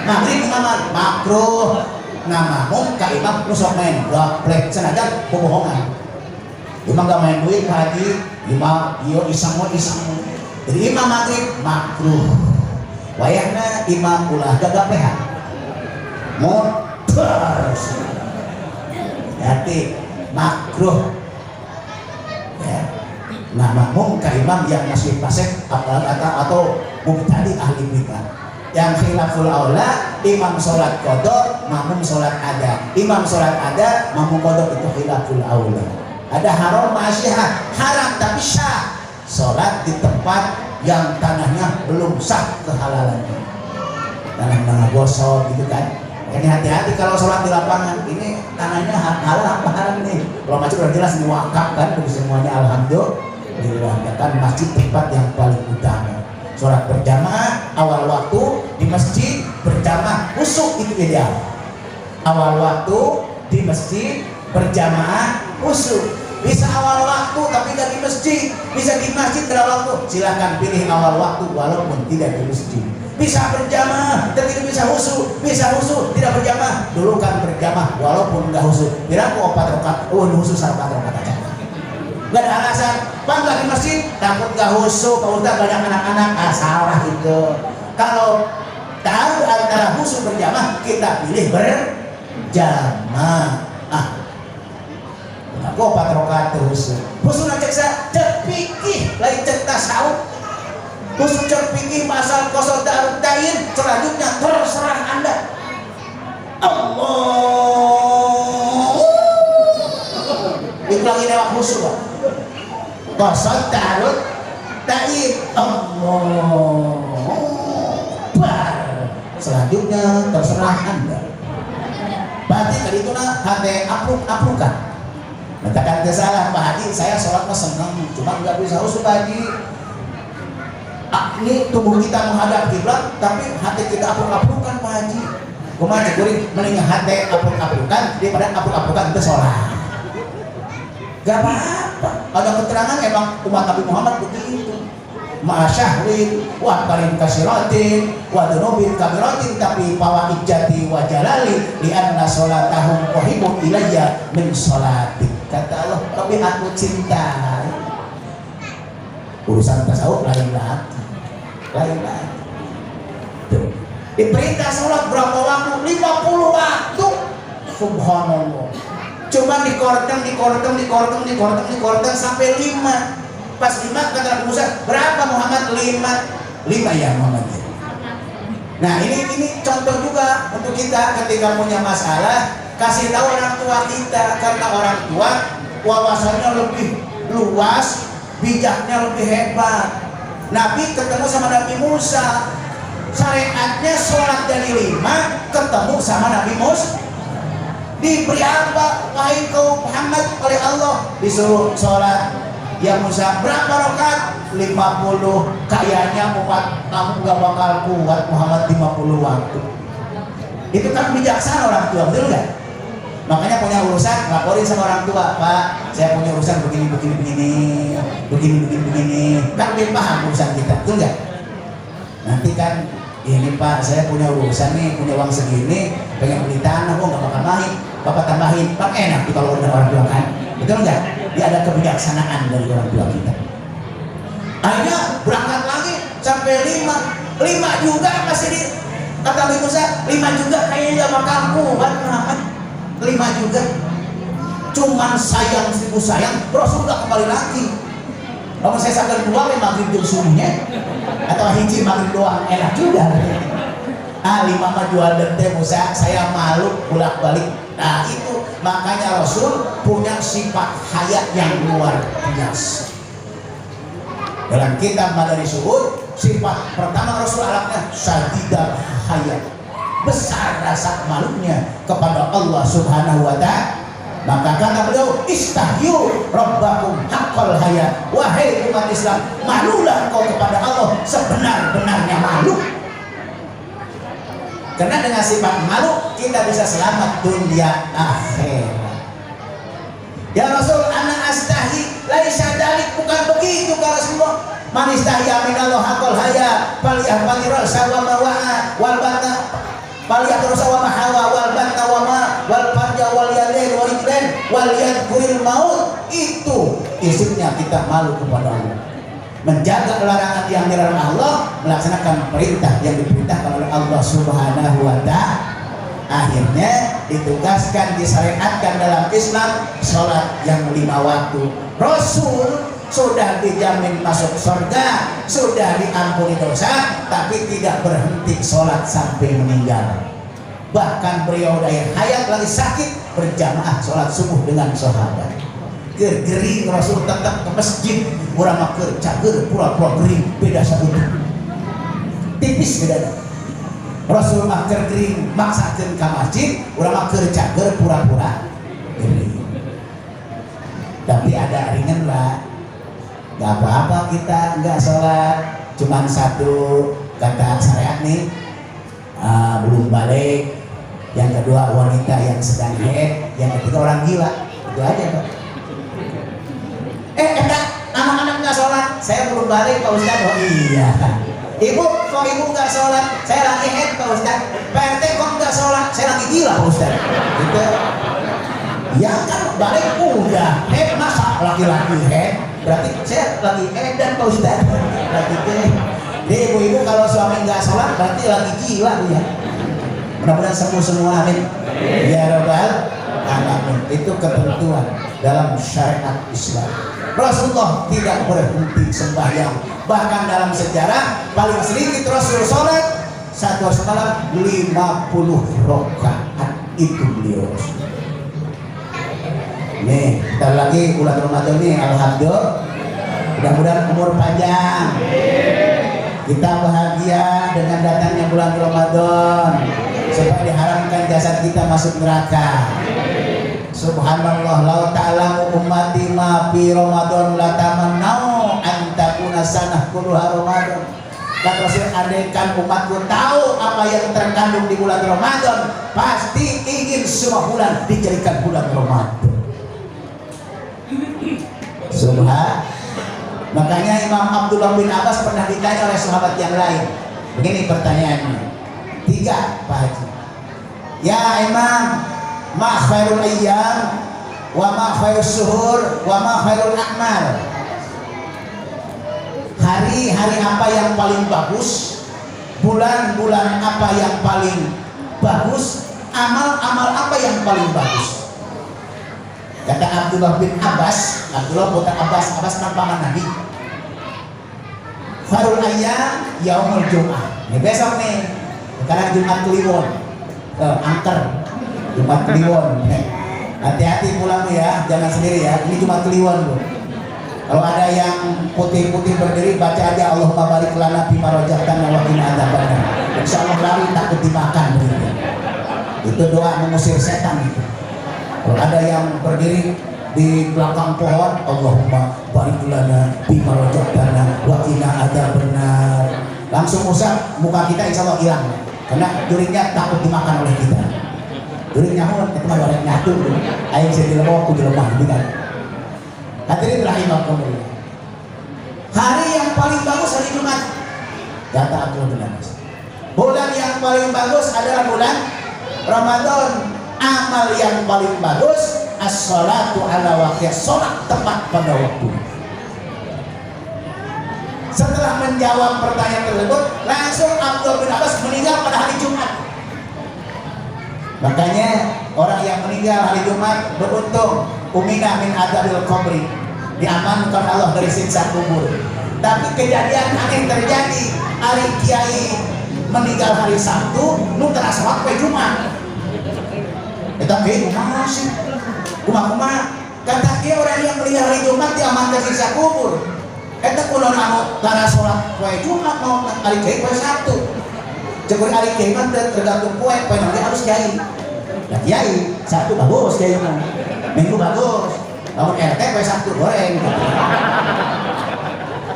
Maghrib imaman makruh. Nama muka imam rusok main gapleh sengaja kebohongan. Imam gak main duit haji, imam iyo isang. Jadi imam maghrib makruh. Wayahna imam ulah gagaplehan. Modal. Jadi makruh. Ya. Nama muka imam yang masih fasik atau mubtadi ahli bidah. Yang khilaful aula imam sholat qada, makmum sholat ada. Imam sholat ada, makmum qada, itu khilaful aula. Ada haram masyihah, haram tapi syah. Sholat di tempat yang tanahnya belum sah kehalalannya, tanah gosok gitu kan. Jadi hati-hati kalau sholat di lapangan, ini tanahnya halal apa haram nih. Kalau masjid udah jelas ini wakaf kan, bagi semuanya alhamdulillah. Kan masjid tempat yang paling utama. Sholat berjamaah awal waktu di masjid, berjamaah khusyuk, itu ideal. Awal waktu di masjid berjamaah khusyuk. Bisa awal waktu tapi tidak di masjid, bisa di masjid pada waktu. Silakan pilih awal waktu walaupun tidak di masjid. Bisa berjamaah tapi tidak bisa khusyuk, bisa khusyuk tidak berjamaah. Dulu kan berjamaah walaupun enggak khusyuk. Kira aku 4 rakaat, khusyuk 4 rakaat aja. Enggak ada alasan. Bangga di masjid takut enggak khusyuk, kalau udah banyak anak-anak, salah itu. Kalau tahu antara khusyuk berjamaah, kita pilih berjamaah. Aku 4 rakaat khusyuk. Khusyuk nak cek cek fikih, lain cek tasawuf. Khusyuk cek fikih masal qasad darut tayin, selanjutnya terserah Anda. Allah. Itu lagi lewat khusyuk. Qasad darut tayin. Allah. Selanjutnya terserah Anda. Berarti tadi itu nah hati apruk-aprukan. Katakan kesalah Pak Haji, saya sholat mah senang, cuma nggak bisa khusyuk Pak Haji. Ini tubuh kita menghadap kiblat, tapi hati kita apruk-aprukan Pak Haji. Kumaha kuring mending hati apruk-aprukan daripada apruk-aprukan itu sholat. Gak apa-apa. Ada keterangan emang umat Nabi Muhammad begitu. Ma'asyahrin wa karim kasiratin wa dunubin kabiratin, tapi fawaid jati wa jalali li anna sholatahum qahibun ilayya min sholatik. Kata Allah, tapi aku cintai. Urusan tasawuf lain lagi. Diperintah sholat berapa waktu? 50 waktu. Subhanallah. Cuma dikorteng sampai 5. Pas 5 kata Nabi Musa, berapa Muhammad? 5 ya Muhammad. Nah ini contoh juga untuk kita ketika punya masalah, kasih tahu orang tua kita, karena orang tua wawasannya lebih luas, bijaknya lebih hebat. Nabi ketemu sama Nabi Musa, syariatnya sholat dari 5, ketemu sama Nabi Musa. Diberi apa? Wahai kaum Muhammad oleh Allah, disuruh sholat. Ya Musa, berapa rakaat? 50. Kayaknya Muhammad kamu gak bakal kuat Muhammad 50 waktu. Itu kan bijaksana orang tua, betul gak? Makanya punya urusan, laporin sama orang tua, Pak, saya punya urusan begini. Kan dia paham urusan kita, betul gak? Nanti kan, ini Pak, saya punya urusan nih, punya uang segini, pengen beli tanah, gak bakal main, Bapak tambahin, Pak enak tuh kalau udah orang tua kan, betul gak? Dia ada kebijaksanaan dari orang tua kita. Akhirnya berangkat lagi sampai 5 juga masih di kata Nabi Musa, 5 juga kayaknya gak bakal kuat Muhammad. 5 juga. Cuman sayang seribu sayang, Rasul gak kembali lagi. Kalau saya sadar 2 maghrib jam subuhnya, atau hiji maghrib doang enak juga. 5 mah jual dente Musa, saya malu bolak balik. Nah itu makanya Rasul punya sifat haya yang luar biasa. Dalam kitab Madani Suhud, sifat pertama Rasul alaknya syadidah haya, besar rasa malunya kepada Allah Subhanahu wa ta'ala. Maka kata beliau, istahyu rabbakum haqqal haya. Wahai umat Islam, malulah kau kepada Allah sebenar-benarnya malu. Karena dengan sifat malu kita bisa selamat dunia akhirat. Ya Rasul, ana astahi laisa dalik, bukan begitu kalau semua. Man istahya minallah haqqal haya falyahfadir sawama wal bata falyahfadir sawama hawa wal bata wal farja wal yadain wal rijlain wal yadhkuril maut. Itu isinya kita malu kepada Allah, menjaga larangan yang dilarang Allah, melaksanakan perintah yang diperintahkan oleh Allah Subhanahu wa ta'ala. Akhirnya ditugaskan, disyariatkan dalam Islam sholat yang 5 waktu. Rasul sudah dijamin masuk surga, sudah diampuni dosa, tapi tidak berhenti sholat sampai meninggal. Bahkan beliau dari hayat lagi sakit berjamaah sholat subuh dengan sahabat. Gering Rasul tetap ke masjid, urang maker cager pura-pura gering beda satu tipis beda. Rasul maker gering maksakeun ka masjid, urang maker cager pura-pura gering. Tapi ada ringan lah, gak apa-apa kita nggak sholat, cuman satu kata syariat nih, belum balik. Yang kedua wanita yang sedang haid, yang ketiga orang gila, itu aja Pak. Enggak, anak-anak nggak sholat, saya belum balik Pak Ustadz. Oh iya. Ibu, kok ibu nggak sholat? Saya lagi haid Pak Ustadz. PRT kok nggak sholat? Saya lagi gila Pak Ustadz. Gitu. Ya kan balik udah haid, masa laki-laki haid? Berarti saya lagi haid dan Pak Ustadz. Lagi haid. Jadi ibu-ibu kalau suami nggak sholat berarti lagi gila ya. Mudah-mudahan sembuh semua, amin. Ya Rabbal alamin. Itu ketentuan dalam syariat Islam. Rasulullah tidak berhenti sembahyang. Bahkan dalam sejarah paling sedikit Rasul sholat satu malam 50 rakaat itu beliau. Nih, bentar lagi bulan Ramadan nih, alhamdulillah. Mudah-mudahan umur panjang. Kita bahagia dengan datangnya bulan Ramadan, supaya diharamkan jasad kita masuk neraka. Subhanallah, lau ta'lamu ummati ma fi Ramadan la tamannau an takuna sanah kulluha Ramadan. Kata Rasul, andaikan umatku tahu apa yang terkandung di bulan Ramadan, pasti ingin semua bulan dijadikan bulan Ramadan. Subhan. Makanya Imam Abdullah bin Abbas pernah ditanya oleh sahabat yang lain. Begini pertanyaannya. 3 Pak Haji. Ya Imam, ma khairul ayyam wa ma khairus suhur wa ma khairul a'mal. Hari-hari apa yang paling bagus? Bulan-bulan apa yang paling bagus? Amal-amal apa yang paling bagus? Kata Abdullah bin Abbas, Abdullah putra Abbas paman Nabi. Khairul ayyam yaumul Jum'ah. Ini besok nih. Sekarang Jumat Kliwon. Angker. Jumat Kliwon. Hati-hati pulang ya, jangan sendiri ya. Ini Jumat Kliwon, Bu. Kalau ada yang putih-putih berdiri, baca aja Allahumma barik lana fi ma razaqtana wa qina adzabannar. Insyaallah lari takut dimakan begitu. Itu doa mengusir setan itu. Kalau ada yang berdiri di belakang pohon, Allahumma barik lana bima razaqtana wa qina adzabannar. Langsung usap muka kita insyaallah hilang. Karena durinya takut dimakan oleh kita. Duri nyahun, itu mah bareng nyatu. Aing sing dilemah ku dilemah gitu kan. Hadirin rahimakumullah. Hari yang paling bagus hari Jumat. Kata Abdul bin Abbas. Bulan yang paling bagus adalah bulan Ramadan. Amal yang paling bagus as-salatu ala waqti, salat tepat pada waktu. Setelah menjawab pertanyaan tersebut, langsung Abdul bin Abbas meninggal pada hari Jumat. Makanya orang yang meninggal hari Jumat beruntung, umina min adzabil qabri, diamankan Allah dari siksa kubur. Tapi kejadian aneh terjadi, hari kiai meninggal hari Sabtu, nu terasa waktu Jumat. Kita kayak masih kumah-kumah kata dia orang yang meninggal hari Jumat diamankan siksa kubur. Kita kuno namo karena sholat kue Jumat mau hari kiai kue Sabtu. Jadi hari kiai kan tergantung kue nanti harus kiai. Nah kiai Sabtu bagus kiai mah, Minggu bagus. Lalu RT kue Sabtu goreng.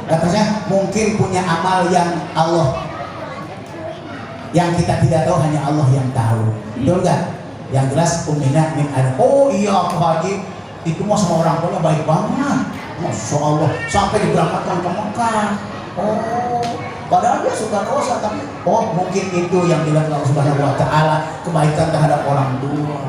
Katanya mungkin punya amal yang Allah, yang kita tidak tahu, hanya Allah yang tahu. Betul nggak? Yang jelas umina min ada. Oh iya Pak Haji, itu mah sama orang tuanya baik banget. Masya Allah, sampai diberangkatkan ke Mekah. Oh, padahal dia suka dosa, tapi oh mungkin itu yang dilihat Allah Subhanahu Wa Taala, kebaikan terhadap orang tua.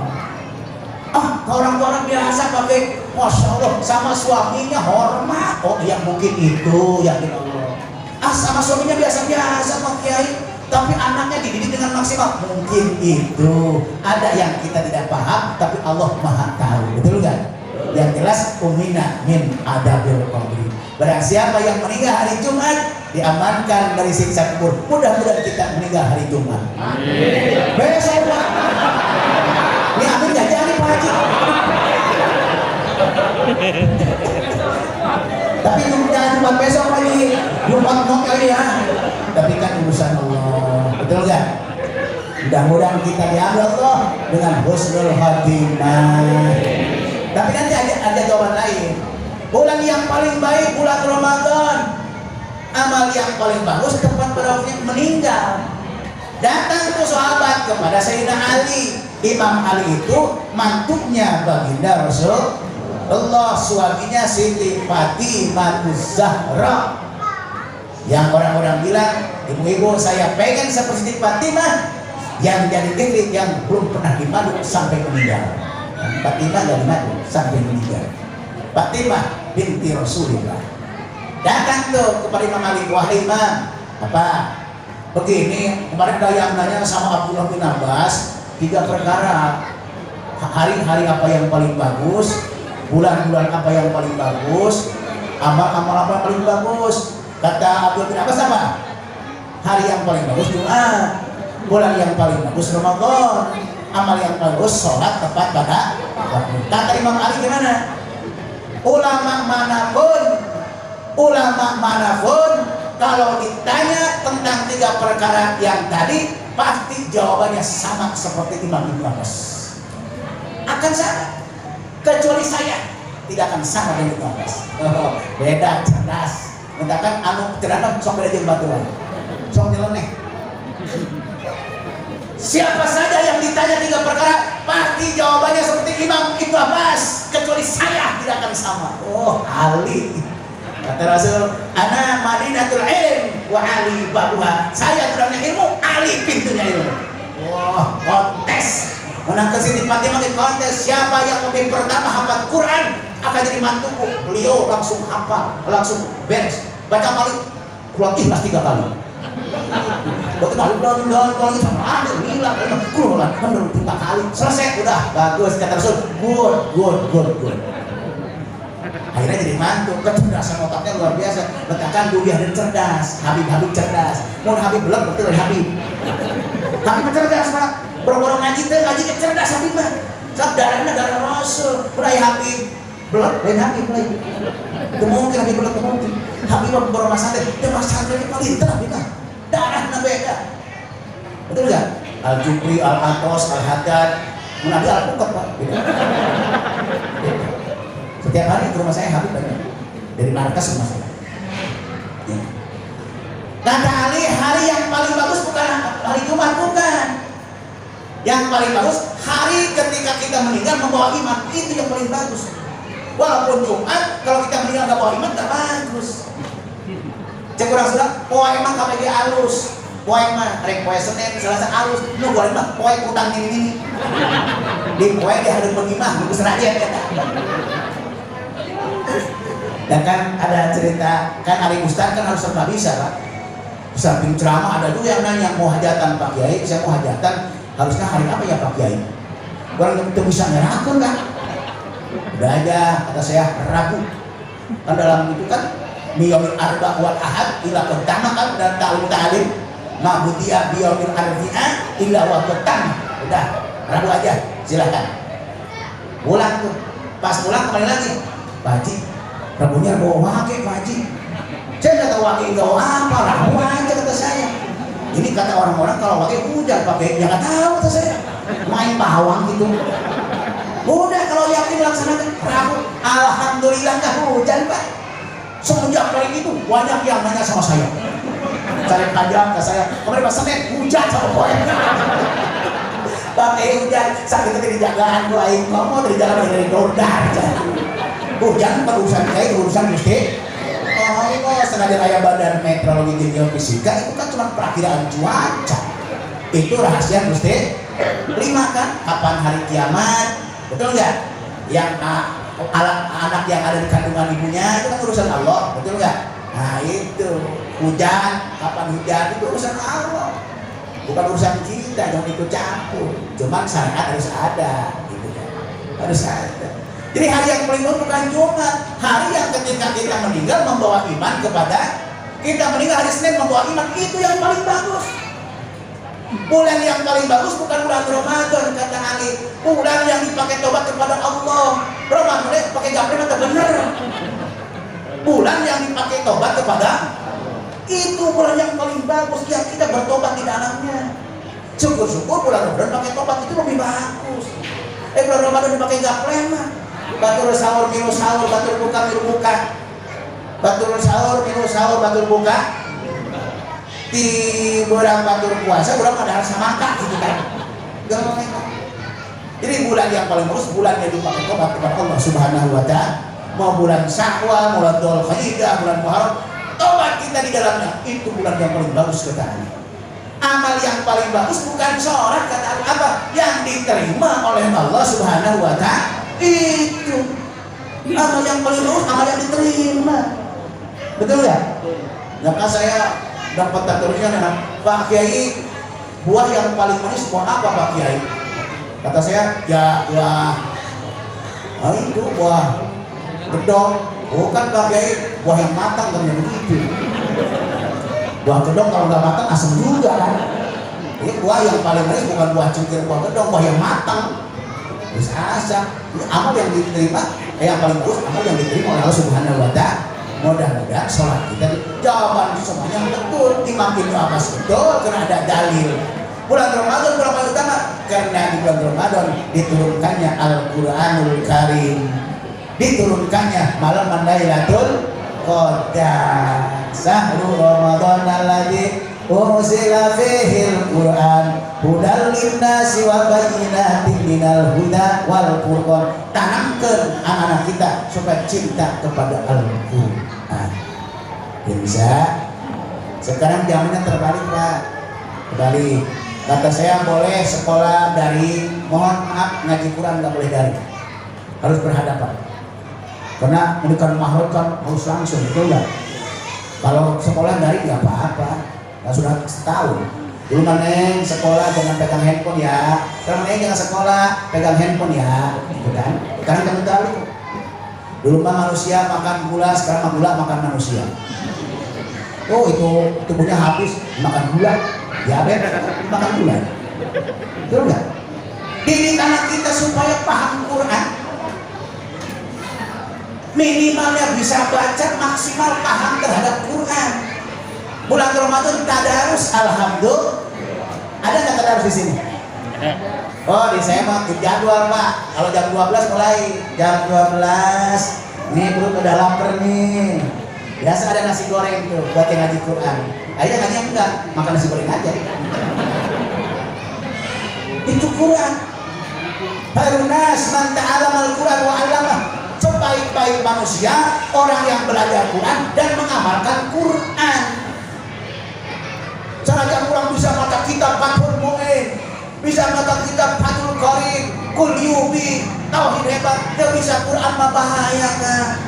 Ah, kalau orang biasa pakai Masya Allah sama suaminya hormat. Oh iya mungkin itu yang dilihat Allah. Ah sama suaminya biasa-biasa Pak Kiai, tapi anaknya dididik dengan maksimal. Mungkin itu ada yang kita tidak paham, tapi Allah Maha tahu. Betul kan? Yang jelas umina min adabil qabri. Barang siapa yang meninggal hari Jumat diamankan dari siksa kubur. Mudah-mudahan kita meninggal hari Jumat. Amin. Besok Pak. Ini amin gak jadi Pak Haji. Tapi jangan Jumat besok lagi, Jumat kali ya. Tapi kan urusan Allah, betul gak? Mudah-mudahan kita diambil Allah dengan husnul khatimah. Tapi nanti ada jawaban lain. Bulan yang paling baik bulan Ramadan. Amal yang paling bagus tepat pada waktunya meninggal. Datang tuh sahabat kepada Sayyidina Ali. Imam Ali itu mantunya baginda Rasulullah, suaminya Siti Fatimah Zahra. Yang orang-orang bilang, ibu-ibu saya pengen seperti Siti Fatimah yang jadi istri yang belum pernah dimadu sampai meninggal. Fatimah gak dimadu sampai meninggal. Fatimah binti Rasulullah. Datang tuh kepada Imam Ali, wahai Imam, apa? Begini, kemarin saya nanya sama Abdullah bin Abbas 3 perkara. Hari-hari apa yang paling bagus, bulan-bulan apa yang paling bagus, amal-amal apa yang paling bagus. Kata Abdullah bin Abbas apa? Hari yang paling bagus Jumat, bulan yang paling bagus Ramadan, amal yang bagus sholat tepat pada waktu. Kata Imam Ali gimana? Ulama manapun kalau ditanya tentang 3 perkara yang tadi pasti jawabannya sama seperti Imam Ibnu Abbas. Akan sama, kecuali saya tidak akan sama dengan Ibnu Abbas. Beda, cerdas. Mengatakan anu cerdas sok beda jeung baturan. Sok nyeleneh. Siapa saja yang ditanya 3 perkara pasti jawabannya seperti Imam Ibnu Abbas, kecuali saya tidak akan sama. Oh, Ali. Kata Rasul, ana madinatul ilm wa ali babuha. Saya gudangnya ilmu, Ali pintunya ilmu. Wah, kontes. Menang ke Siti Fatimah kontes siapa yang lebih pertama hafal Quran akan jadi mantuku. Beliau langsung hafal, langsung beres. Baca balik Quran ikhlas 3 kali. Waktu balik kalau sama ada bilang Quran kan 3 kali. Selesai udah bagus kata Rasul. Good. Akhirnya jadi mantu, kecerdasan otaknya luar biasa. Katakan Dubiah dan cerdas, Habib cerdas. Mau Habib belum betul dari Habib. Habib cerdas Pak. Boro-boro ngaji cerdas Habib Pak. Sebab darahnya darah Rasul. Mulai Habib belum, lain Habib lagi. Itu mungkin Habib belum mungkin. Habib boro masalah, dia masalah ini paling Habib Pak. Darahnya beda. Betul nggak? Al-Jubri, Al-Atos, Al-Haddad, Nabi Al-Pukat Pak. Setiap hari ke rumah saya Habib banyak. Dari markas rumah saya. Ya. Kata Ali, hari yang paling bagus bukan hari Jumat, bukan. Yang paling bagus hari ketika kita meninggal membawa iman, itu yang paling bagus. Walaupun Jumat, kalau kita meninggal nggak bawa iman, nggak bagus. Cek orang sudah, poe iman KPG halus. Poe iman, rek poe Senin, Selasa halus. Nu bawa iman, poe utang ini. Di poe dia harus mengimah, bagus aja ya. Dan kan ada cerita, kan Ali Ustaz kan harus serba bisa Pak. Samping ceramah ada juga yang nanya mau hajatan Pak Kiai, saya mau hajatan harusnya hari apa ya Pak Kiai? Orang itu bisa nyerahkan kan? Udah aja kata saya Rabu. Kan dalam itu kan Biyomil Arba wal Ahad ila pertama kan dan ta'lim ma'budiyah biyomil arbi'a ila wa pertama. Udah Rabu aja silahkan. Pulang tuh, pas pulang kembali lagi Pak Haji, Rabunya bawa wake Pak Haji. Saya nggak tahu wake itu apa, Rabu aja kata saya. Ini kata orang-orang kalau wake hujan pakai, ya nggak tahu kata saya. Main pawang gitu. Udah kalau yakin laksanakan Rabu. Alhamdulillah nggak hujan Pak. Semenjak kali itu banyak yang nanya sama saya. Cari panjang ke saya. Kemarin pas Senin hujan sama boy. Pakai hujan, sakit itu dijagaan mulai ngomong dari jalan dari dordar. Hujan urusan kayak urusan mesti. Oh, sengaja kayak Badan Meteorologi dan Geofisika itu kan cuma perakiraan cuaca. Itu rahasia mesti 5 kan? Kapan hari kiamat? Betul nggak? Yang anak yang ada di kandungan ibunya itu kan urusan Allah, betul nggak? Nah itu hujan, kapan hujan itu urusan Allah, bukan urusan kita, jangan ikut campur. Cuman syariat harus ada, gitu kan? Harus ada. Jadi hari yang paling bagus bukan Jumat, hari yang ketika kita meninggal membawa iman kepada kita meninggal hari Senin membawa iman, itu yang paling bagus. Bulan yang paling bagus bukan bulan Ramadan, kata Ali. Bulan yang dipakai tobat kepada Allah. Ramadan pakai gaplek atau bener? Bulan yang dipakai tobat kepada itu bulan yang paling bagus yang kita bertobat di dalamnya. Syukur-syukur bulan Ramadan pakai tobat itu lebih bagus. Bulan Ramadan dipakai gaplek mah. Batur sahur, minus sahur, batur buka, minus buka. Batur sahur, minus sahur, batur buka. Di bulan batur puasa, bulan ada rasa makan gitu kan. Jadi bulan yang paling bagus, bulan yang dipakai tobat kepada Allah Subhanahu wa Ta'ala. Mau bulan Syawal, bulan Dzulhijjah, bulan Muharram, tobat kita di dalamnya. Itu bulan yang paling bagus kata Ali. Amal yang paling bagus bukan sholat kata Ali, apa? Yang diterima oleh Allah Subhanahu wa Ta'ala. Itu amal yang paling bagus, amal yang diterima. Betul ya? Maka saya dapat tulisnya Pak Kiai, buah yang paling manis buah apa Pak Kiai? Kata saya, ya buah itu buah gedong. Bukan Pak Kiai, buah yang matang kan begitu. Buah gedong kalau nggak matang asam juga kan. Ini buah yang paling manis bukan buah cengkir, buah gedong, buah yang matang. Bisa asam. Amal yang diterima, yang paling bagus amal yang diterima oleh Allah Subhanahu wa Ta'ala. Mudah-mudahan sholat kita jawaban semuanya betul, imam itu apa betul karena ada dalil. Bulan Ramadan bulan paling utama karena di bulan Ramadan diturunkannya Al-Qur'anul Karim, diturunkannya malam Lailatul Qadar. Sahru Ramadan alladzi unzila fihil Qur'an hudal linnasi wa bayyinatin minal huda wal furqan. Tanamkan anak-anak kita supaya cinta kepada Al-Qur'an. Bisa. Sekarang zamannya terbalik Pak. Kembali. Kata saya boleh sekolah dari, mohon maaf ngaji Quran nggak boleh dari. Harus berhadapan. Karena mendekat mahal kan harus langsung, betul nggak? Kalau sekolah dari nggak apa-apa. Nah, sudah setahun. Dulu Neng sekolah jangan pegang handphone ya. Sekarang Neng jangan sekolah pegang handphone ya, gitu kan? Karena kamu tahu. Dulu mah manusia makan gula, sekarang gula makan manusia. Oh itu tubuhnya habis makan gula, ya makan gula. Betul nggak? Didik anak kita supaya paham Quran. Minimalnya bisa baca, maksimal paham terhadap Quran. Bulan Ramadan tadarus, alhamdulillah. Ada nggak tadarus di sini? Oh, di saya mah jadwal Pak. Kalau jam 12 mulai, jam 12. Nih perut udah lapar nih. Biasa ada nasi goreng tuh buat yang ngaji Quran. Akhirnya ngaji enggak, makan nasi goreng aja. Itu Quran. Harunas man ta'allama al-Quran wa 'allamah. Sebaik-baik manusia orang yang belajar Quran dan mengamalkan Quran. Cara kurang bisa mata kitab Fathul Mu'in, bisa mata kitab Fathul Qarib, Kulyubi, Tauhid hebat, dia bisa Quran mah bahaya kan.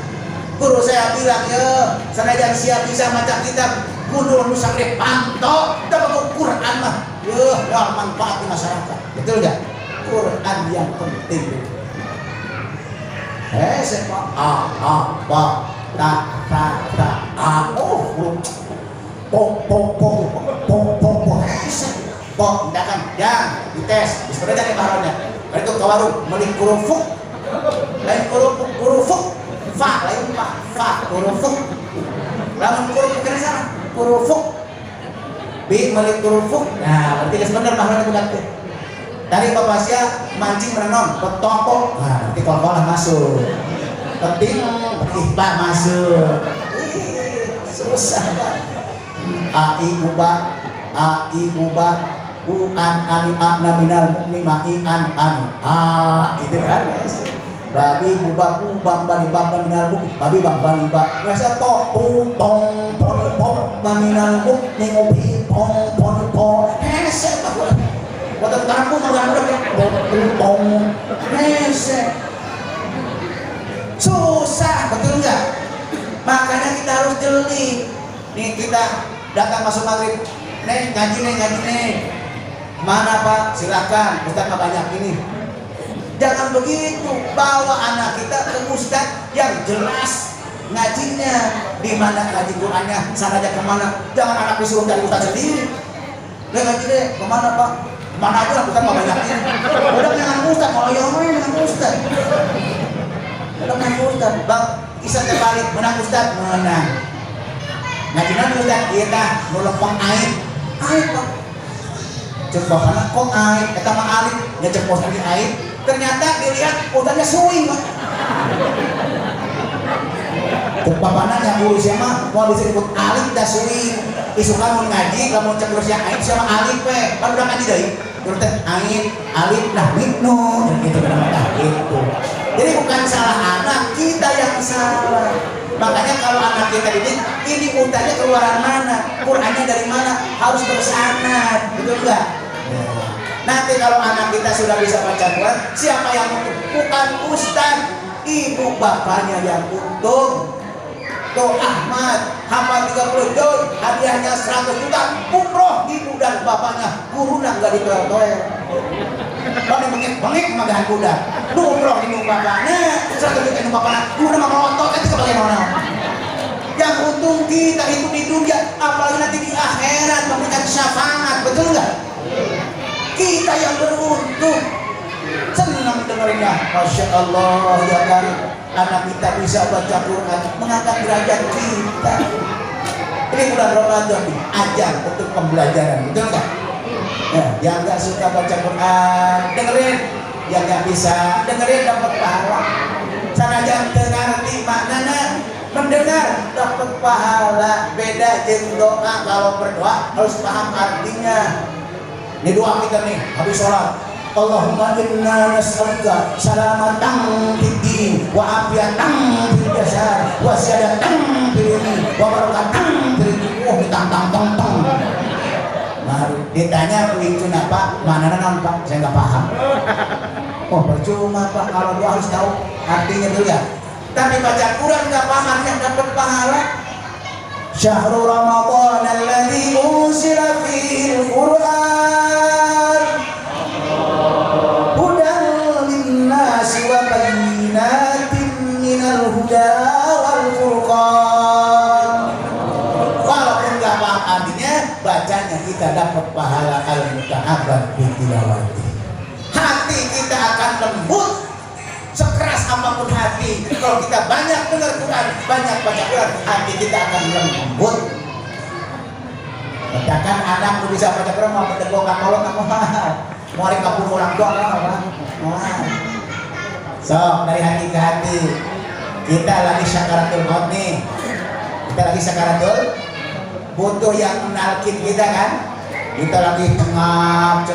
Guru saya bilang ya, senajan siap bisa mata kitab Gundul Musafir Panto, tapi Quran mah, ya manfaat di masyarakat, betul nggak? Quran yang penting. Sepak tindakan yang dites sebenarnya dari bahannya itu ke warung beli kurufuk lain kurufuk fa lain fa kurufuk lamun kurufuk kena sana kurufuk bi beli kurufuk. Nah berarti sebenarnya bahannya bukan itu dari bapak saya mancing merenon petokok. Nah berarti kol-kolah masuk penting ihba masuk. Susah Pak. Ai ubah uan ani minal mukmin an gitu kan. Babi ubah bambani minal mukmin babi bambani biasa to tong pon minal mukmin ngopi pon hese waktu kampung orang tong hese susah, betul nggak? Makanya kita harus jeli. Nih kita datang masuk maghrib, ngaji nih. Mana Pak? Silakan. Ustaz banyak ini. Jangan begitu, bawa anak kita ke ustaz yang jelas ngajinya, di mana ngaji Qur'annya, sana aja kemana. Jangan anak disuruh cari ustaz sendiri. Ngaji deh, kemana Pak? Kemana aja lah, bukan mau banyakin. Udah dengan ustaz, kalau yang main dengan ustaz. Udah dengan ustaz, bang, kisah terbalik, menang ustaz, menang. Ngaji nanti ustaz, kita melempang air Pak. Coba karena kok air, kita mah alit, ya cepos lagi air. Ternyata dilihat ustaznya suing Pak. Bapaknya yang urusia mah mau disebut alit dah suing. Isukan mau ngaji, kamu cek urusia alit sama alit pe. Kan udah ngaji deh. Terus alit nah miknu gitu kan gitu. Jadi bukan salah anak, kita yang salah. Makanya kalau anak kita ini utanya keluaran mana? Qur'annya dari mana? Harus bersanad, betul enggak? Nanti kalau anak kita sudah bisa baca Quran, siapa yang untung? Bukan ustaz, ibu bapaknya yang untung. Tuh Ahmad, hafal 30 juz, hadiahnya 100 juta, umroh ibu dan bapaknya, guru nggak ditoel-toel. Bang bengek magahan kuda, lu umroh ibu bapaknya, 100 juta ibu bapaknya, guru mah melotot itu bagaimana? Yang untung kita itu di dunia, apalagi nanti di akhirat memberikan syafaat, betul nggak? Kita yang beruntung. Senang dengarnya, Masya Allah ya kan, anak kita bisa baca Quran, mengangkat derajat kita. Ini bulan Ramadan nih, ajar untuk pembelajaran, betul nggak? Ya, yang nggak suka baca Quran, dengerin. Yang nggak bisa, dengerin dapat pahala. Sanajan dengar di maknanya, mendengar dapat pahala. Beda jeung doa, kalau berdoa harus paham artinya. Ini doa kita nih, habis sholat. Allahumma inna nas'aluka salamatan fid din wa afiatan fil jasad wa siyadatan fil ilmi wa barakatan fil rizqi. Ditang-tang. Nah, ditanya itu apa? Mana non Pak? Saya nggak paham. Oh, percuma Pak, kalau doa harus tahu artinya dulu ya. Tapi baca Quran nggak paham artinya dapat pahala. Syahrul Ramadan alladzi unzila fihil Qur'an wa bayyinatin minal huda wal furqan. Walaupun nggak paham artinya, bacanya kita dapat pahala al-muta'abbad bi tilawati. Hati kita akan lembut, sekeras apapun hati. Kalau kita banyak dengar Quran, banyak baca Quran, hati kita akan lembut. Katakan anak bisa baca Quran, mau berdegokan kalau nggak mau kapur orang tua apa? So, dari hati ke hati. Kita lagi sakaratul maut nih. Kita lagi sakaratul, butuh yang menalkin kita kan. Kita lagi cengap.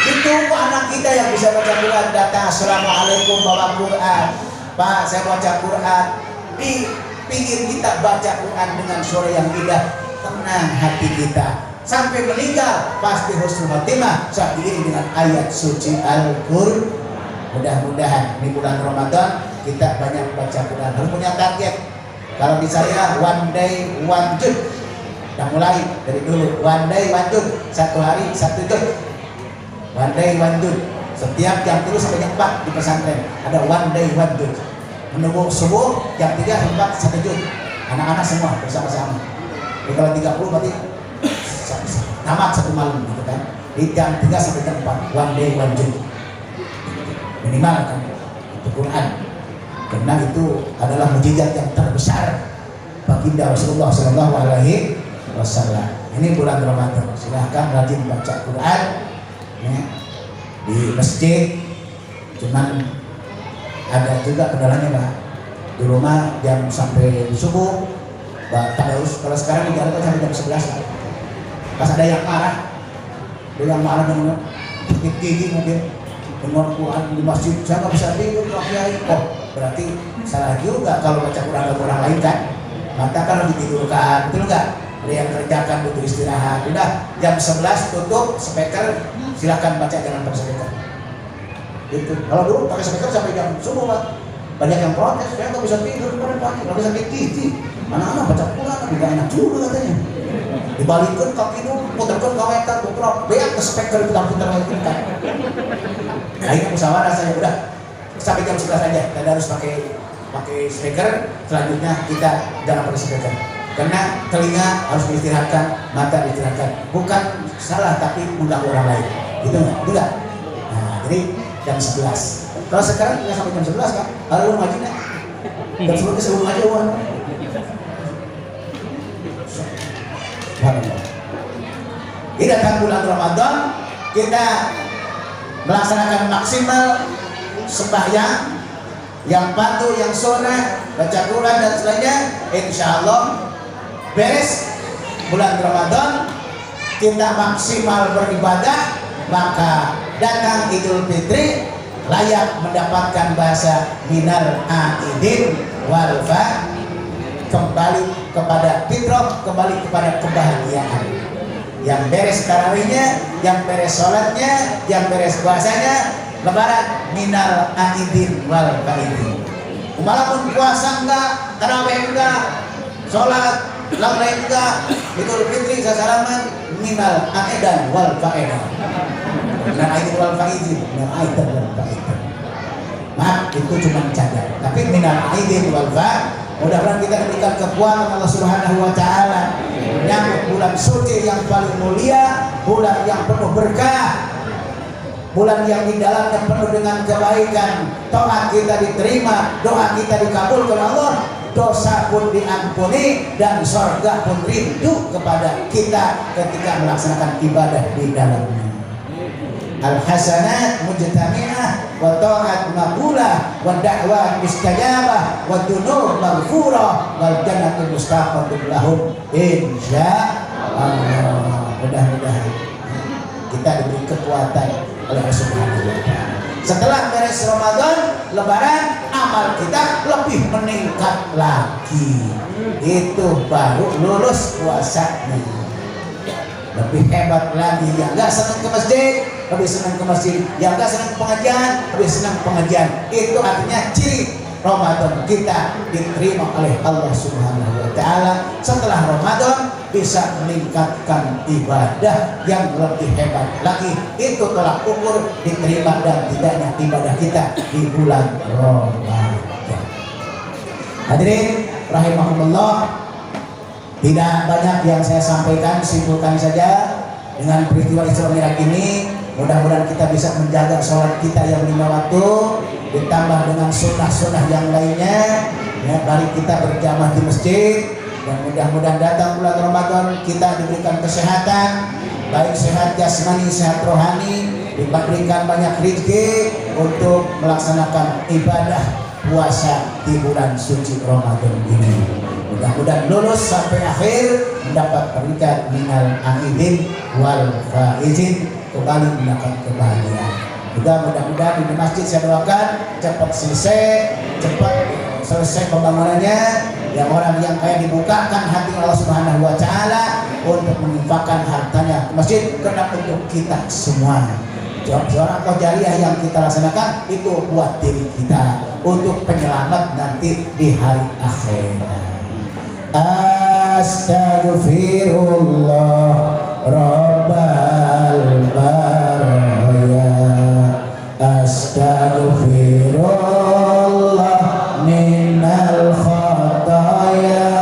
Ditunggu anak kita yang bisa baca Quran datang. Assalamualaikum bawa Quran. Pak, saya baca Quran. Dipingin kita baca Quran dengan suara yang indah, tenang hati kita. Sampai meninggal pasti husnul khotimah saat ini dengan ayat suci Al-Qur'an. Mudah-mudahan di bulan Ramadan kita banyak baca Quran. Harus punya target. Kalau di saya one day one juz. Kita mulai dari dulu. One day one juz. 1 hari 1 juz. One day one juz. Setiap jam 3 sampai jam 4 di pesantren ada one day one juz. Menunggu subuh jam 3 sampai 4 1 juz. Anak-anak semua bersama-sama. Jadi kalau 30 berarti tamat 1 malam gitu kan. Di jam 3 sampai jam 4 one day one juz. Minimal kan itu Quran, karena itu adalah mukjizat yang terbesar baginda Rasulullah Shallallahu Alaihi Wasallam. Ini bulan Ramadan, silahkan rajin baca Quran ya, di masjid. Cuman ada juga kendalanya Pak, di rumah jam sampai subuh tadarus. Kalau sekarang di Jakarta sampai jam 11 Pak. Pas ada yang marah yang sakit gigi mungkin dengar Quran di masjid, saya nggak bisa tidur Pak Kiai. Oh, berarti salah juga kalau baca Quran ke orang lain kan. Maka kan harus ditidurkan, betul nggak? Ada yang kerjakan butuh istirahat. Udah jam 11 tutup speaker, silakan baca jangan pakai speaker. Gitu. Kalau dulu pakai speaker sampai jam subuh Pak. Banyak yang protes, saya nggak bisa tidur kemarin pagi, nggak bisa gigi. Anak-anak baca Quran tidak enak juga katanya. Dibalikkan kaki dulu, putarkan komentar, putar, beak ke speaker itu putar-putar kan. Akhirnya musyawarah saya udah sampai jam 11 aja. Kita harus pakai speaker. Selanjutnya kita jangan pakai speaker. Karena telinga harus diistirahatkan, mata diistirahatkan. Bukan salah tapi mengganggu orang lain. Gitu nggak? Tidak. Nah, jadi jam 11. Kalau sekarang nggak sampai jam 11 kan? Kalau lu ngaji nggak? Jam 11 sebelum aja uang. Ini datang bulan Ramadan, kita melaksanakan maksimal sembahyang, yang patuh, yang sunnah, baca Quran dan selainnya. Insya Allah beres bulan Ramadan, kita maksimal beribadah, maka datang Idul Fitri layak mendapatkan bahasa minal aidin wal fa, kembali kepada fitrah, kembali kepada kebahagiaan. Yang beres tarawihnya, yang beres sholatnya, yang beres puasanya, lebaran minal aidin wal faidin. Walaupun puasa enggak, tarawih enggak, sholat lain enggak, Idul Fitri salaman minal aidan wal faidin. Minal aidin wal faidin, minal aidan wal faidin. Maaf, itu cuma cadar. Tapi minal aidin wal faidin, mudah-mudahan kita diberikan kekuatan Allah Subhanahu wa taala menyambut bulan suci yang paling mulia, bulan yang penuh berkah, bulan yang di dalamnya penuh dengan kebaikan, taat kita diterima, doa kita dikabulkan Allah, dosa pun diampuni, dan surga pun rindu kepada kita ketika melaksanakan ibadah di dalamnya. Al-hasanat mujtami'ah wa ta'at maqbulah wa da'wat mustajabah wa dunub maghfurah wal jannatu mustaqatul lahum insyaallah. Mudah-mudahan kita diberi kekuatan oleh Allah Subhanahu wa taala. Setelah beres Ramadan, lebaran, amal kita lebih meningkat lagi. Itu baru lulus puasanya. Lebih hebat lagi, yang nggak senang ke masjid lebih senang ke masjid, yang nggak senang pengajian lebih senang pengajian. Itu artinya ciri Ramadan kita diterima oleh Allah Subhanahu wa taala. Setelah Ramadan bisa meningkatkan ibadah yang lebih hebat lagi. Itu tolak ukur diterima dan tidaknya ibadah kita di bulan Ramadan. Hadirin rahimakumullah, tidak banyak yang saya sampaikan, simpulkan saja dengan peristiwa Isra Mi'raj ini. Mudah-mudahan kita bisa menjaga sholat kita yang 5 waktu, ditambah dengan sunnah-sunnah yang lainnya. Ya, mari kita berjamaah di masjid, dan mudah-mudahan datang bulan Ramadan kita diberikan kesehatan, baik sehat jasmani, sehat rohani, diberikan banyak rezeki untuk melaksanakan ibadah puasa di bulan suci Ramadan ini. Mudah-mudahan lulus sampai akhir mendapat peringkat minal aidin wal faizin, kembali mendapat kebahagiaan. Juga mudah-mudahan di masjid saya doakan cepat selesai pembangunannya, yang orang yang kaya dibukakan hati Allah Subhanahu wa taala untuk menginfakkan hartanya ke masjid karena untuk kita semua. Seorang jariah yang kita laksanakan itu buat diri kita, untuk penyelamat nanti di hari akhirat. Astaghfirullah Rabbal baraya, astaghfirullah minal khataya,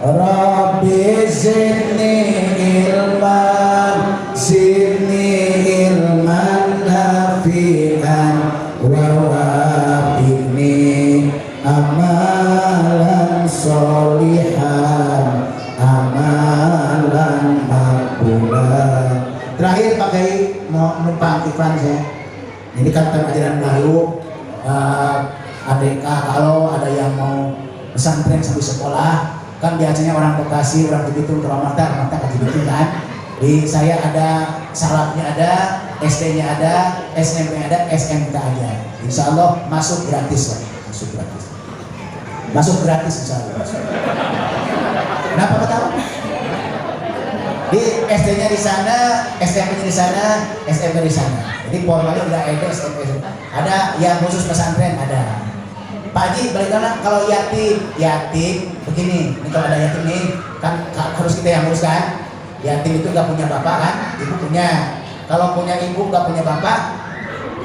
Rabbi zidni ilman, zidni ilman nafi'an, wa wabini amalan solihan, amalan makbulan. Terakhir pakai numpang iklan saya. Ini kan ajaran baru. Kalau ada yang mau pesantren sambil sekolah, kan biasanya orang Bekasi, orang begitu ke Ramata kaji betul kan. Di saya ada salapnya, ada SD-nya, ada SMP, ada SMK aja. Insya Allah masuk gratis lah, masuk gratis insya Allah. Kenapa ketawa? Di SD-nya di sana, SMP-nya di sana, SMP di sana. Jadi formalnya udah ada SMP. Ada yang khusus pesantren ada. Pak Haji, balik lagi kalau yatim begini. Ini kalau ada yatim nih, kan harus kita yang ngurus kan. Yatim itu nggak punya bapak kan, ibu punya. Kalau punya ibu nggak punya bapak,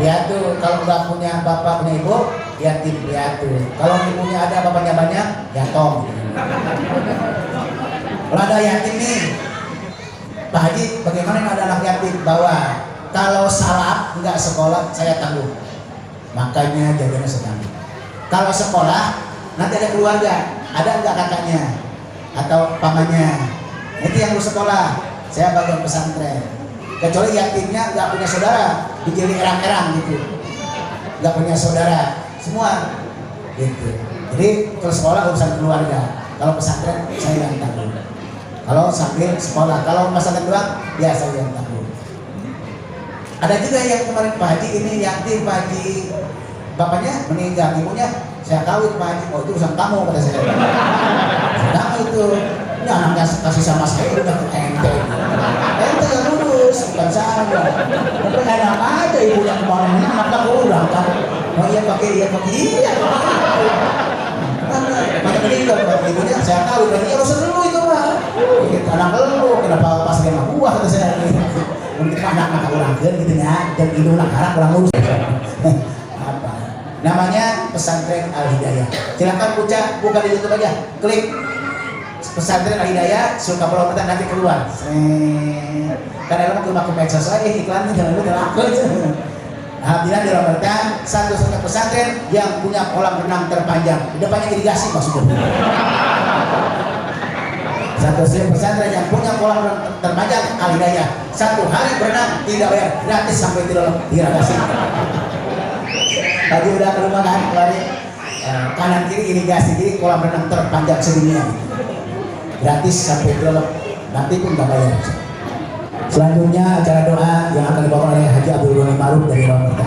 piatu. Kalau nggak punya bapak punya ibu, yatim piatu. Kalau ibunya ada bapaknya banyak, yatom. Kalau ada yatim nih, Pak Haji, bagaimana ada anak yatim? Bawa. Kalau salah nggak sekolah, saya tanggung. Makanya jadinya sedang. Kalau sekolah, nanti ada keluarga, ada nggak kakaknya atau pamannya? Itu yang harus sekolah. Saya bagian pesantren. Kecuali yatimnya nggak punya saudara, dijadi erang-erang gitu, nggak punya saudara, semua gitu. Jadi kalau sekolah urusan keluarga, kalau pesantren saya yang tanggung. Kalau sambil sekolah, kalau pesantren doang, ya saya yang tanggung. Ada juga yang kemarin Pak Haji ini yatim, Pak Haji bapaknya meninggal, ibunya saya kawin Pak Haji. Oh itu urusan kamu kata saya. Kamu itu, ini anaknya kasih sama saya udah ente. Ente yang lulus, bukan saya. Tapi enak aja ibu yang kemarin ini anaknya kurang kan. Oh iya pakai iya. Maka meninggal Pak ibunya saya kawin, dan iya urusan dulu itu Pak. Anak lu kenapa pas dia sama gua kata saya. Mungkin anak orang gitu ya, dan itu nak harap orang lurus. Apa? Namanya Pesantren Al Hidayah. Silakan buka di YouTube aja, klik Pesantren Al Hidayah, suka pelopetan nanti keluar. Karena lo cuma ke medsos aja iklannya jangan lupa lakukan. Alhamdulillah dilaporkan satu-satunya pesantren yang punya kolam renang terpanjang. Di depannya irigasi maksudnya. Satu-satunya pesantren yang punya kolam renang terpanjang Al Hidayah. Satu hari berenang tidak bayar, gratis sampai di dalam irigasi. Tadi udah ke rumah kan kemarin, kanan kiri irigasi, jadi kolam renang terpanjang sedunia. Gratis sampai di dalam, nanti pun nggak bayar. Selanjutnya acara doa yang akan dibawa oleh Haji Abdul Ghani Ma'ruf dari Romerta.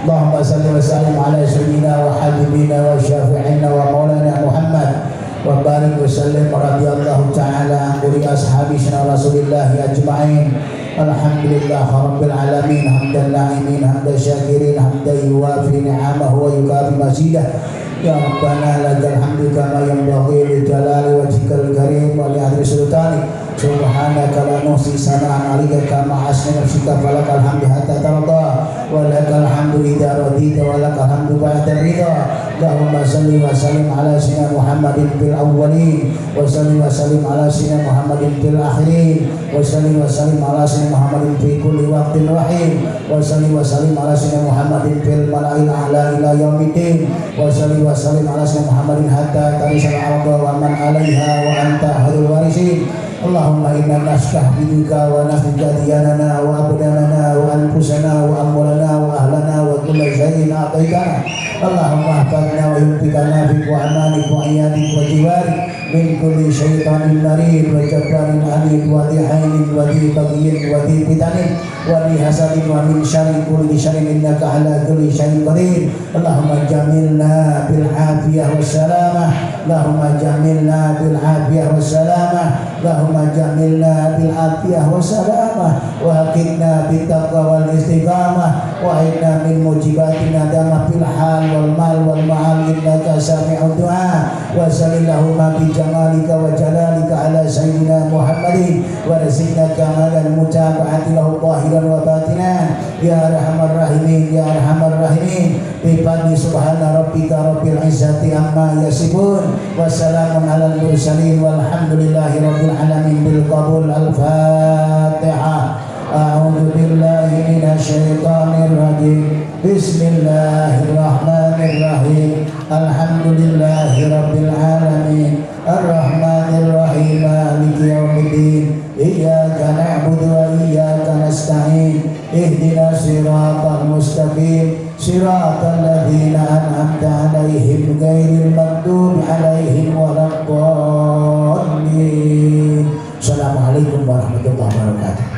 Allahumma salli wa sallim ala sayyidina wa habibina wa syafi'ina wa maulana Muhammad wa barik wa sallim radhiyallahu ta'ala an quli ashabi sayyidina Rasulillah ajma'in. Alhamdulillah rabbil alamin hamdan na'imin hamdan syakirin hamdan yuwafi ni'amahu wa yukafi mazidah. Ya Rabbana lakal hamdu kama yanbaghi li jalali wajhikal karim wa li adri sultanik. Subhanaka la nuhsi sana'an 'alaika kama asna nafsika falakal hamdu hatta tarda wa lakal hamdu idza radita wa lakal hamdu ba'da ridha. Allahumma salli wa sallim ala sayyidina Muhammadin fil awwalin wa salli wa sallim ala sayyidina Muhammadin fil akhirin wa salli wa sallim ala sayyidina Muhammadin fi kulli waqtin wahid wa salli wa sallim ala sayyidina Muhammadin fil mala'il a'la ila yaumiddin wa salli wa sallim ala sayyidina Muhammadin hatta tarisal arda wa man 'alaiha wa anta khairul warisin. Allahumma inna nastahfiduka wa nahfidka diyanana wa abdanana wa anfusana wa amwalana wa ahlana wa kulla shay'in a'taitana. Allahumma ahfadna wa yunfikana fi amanik wa iyadik wa jiwarik min kulli syaitanir marid wa jabbarin anid wa dihainin wa dibagyin wa dibitanin wa dihasadin wa min syarri kulli syarrin innaka ala kulli syai'in qadir. Allahumma jamilna bil afiyah was salamah. Allahumma jamilna bil afiyah was salamah. Allahumma jamilna bil afiyah was salamah wa aqimna bit taqwa wal istiqamah wa inna min mujibatin nadamah fil hal wal mal wal ma'al innaka sami'ud du'a wa sallallahu bi jamalika wa jalalika ala sayyidina Muhammadin wa rasulina kamalan mutaba'ati lahu zahiran wa batinan ya arhamar rahimin ya arhamar rahimin. Bi fadli subhana rabbika rabbil izzati amma yasifun wa salamun alal mursalin walhamdulillahi rabbil alamin. Bil qabul al-Fatihah. A'udzu billahi minasy syaithanir rajim. Bismillahirrahmanirrahim. Alhamdulillahi rabbil alamin. Ar-Rahmanir Rahim. Maliki yaumiddin. Iyyaka na'budu wa iyyaka nasta'in. Ihdinas siratal mustaqim. Siratal ladzina an'amta 'alaihim ghairil maghdubi 'alaihim waladdallin. Assalamualaikum warahmatullahi wabarakatuh.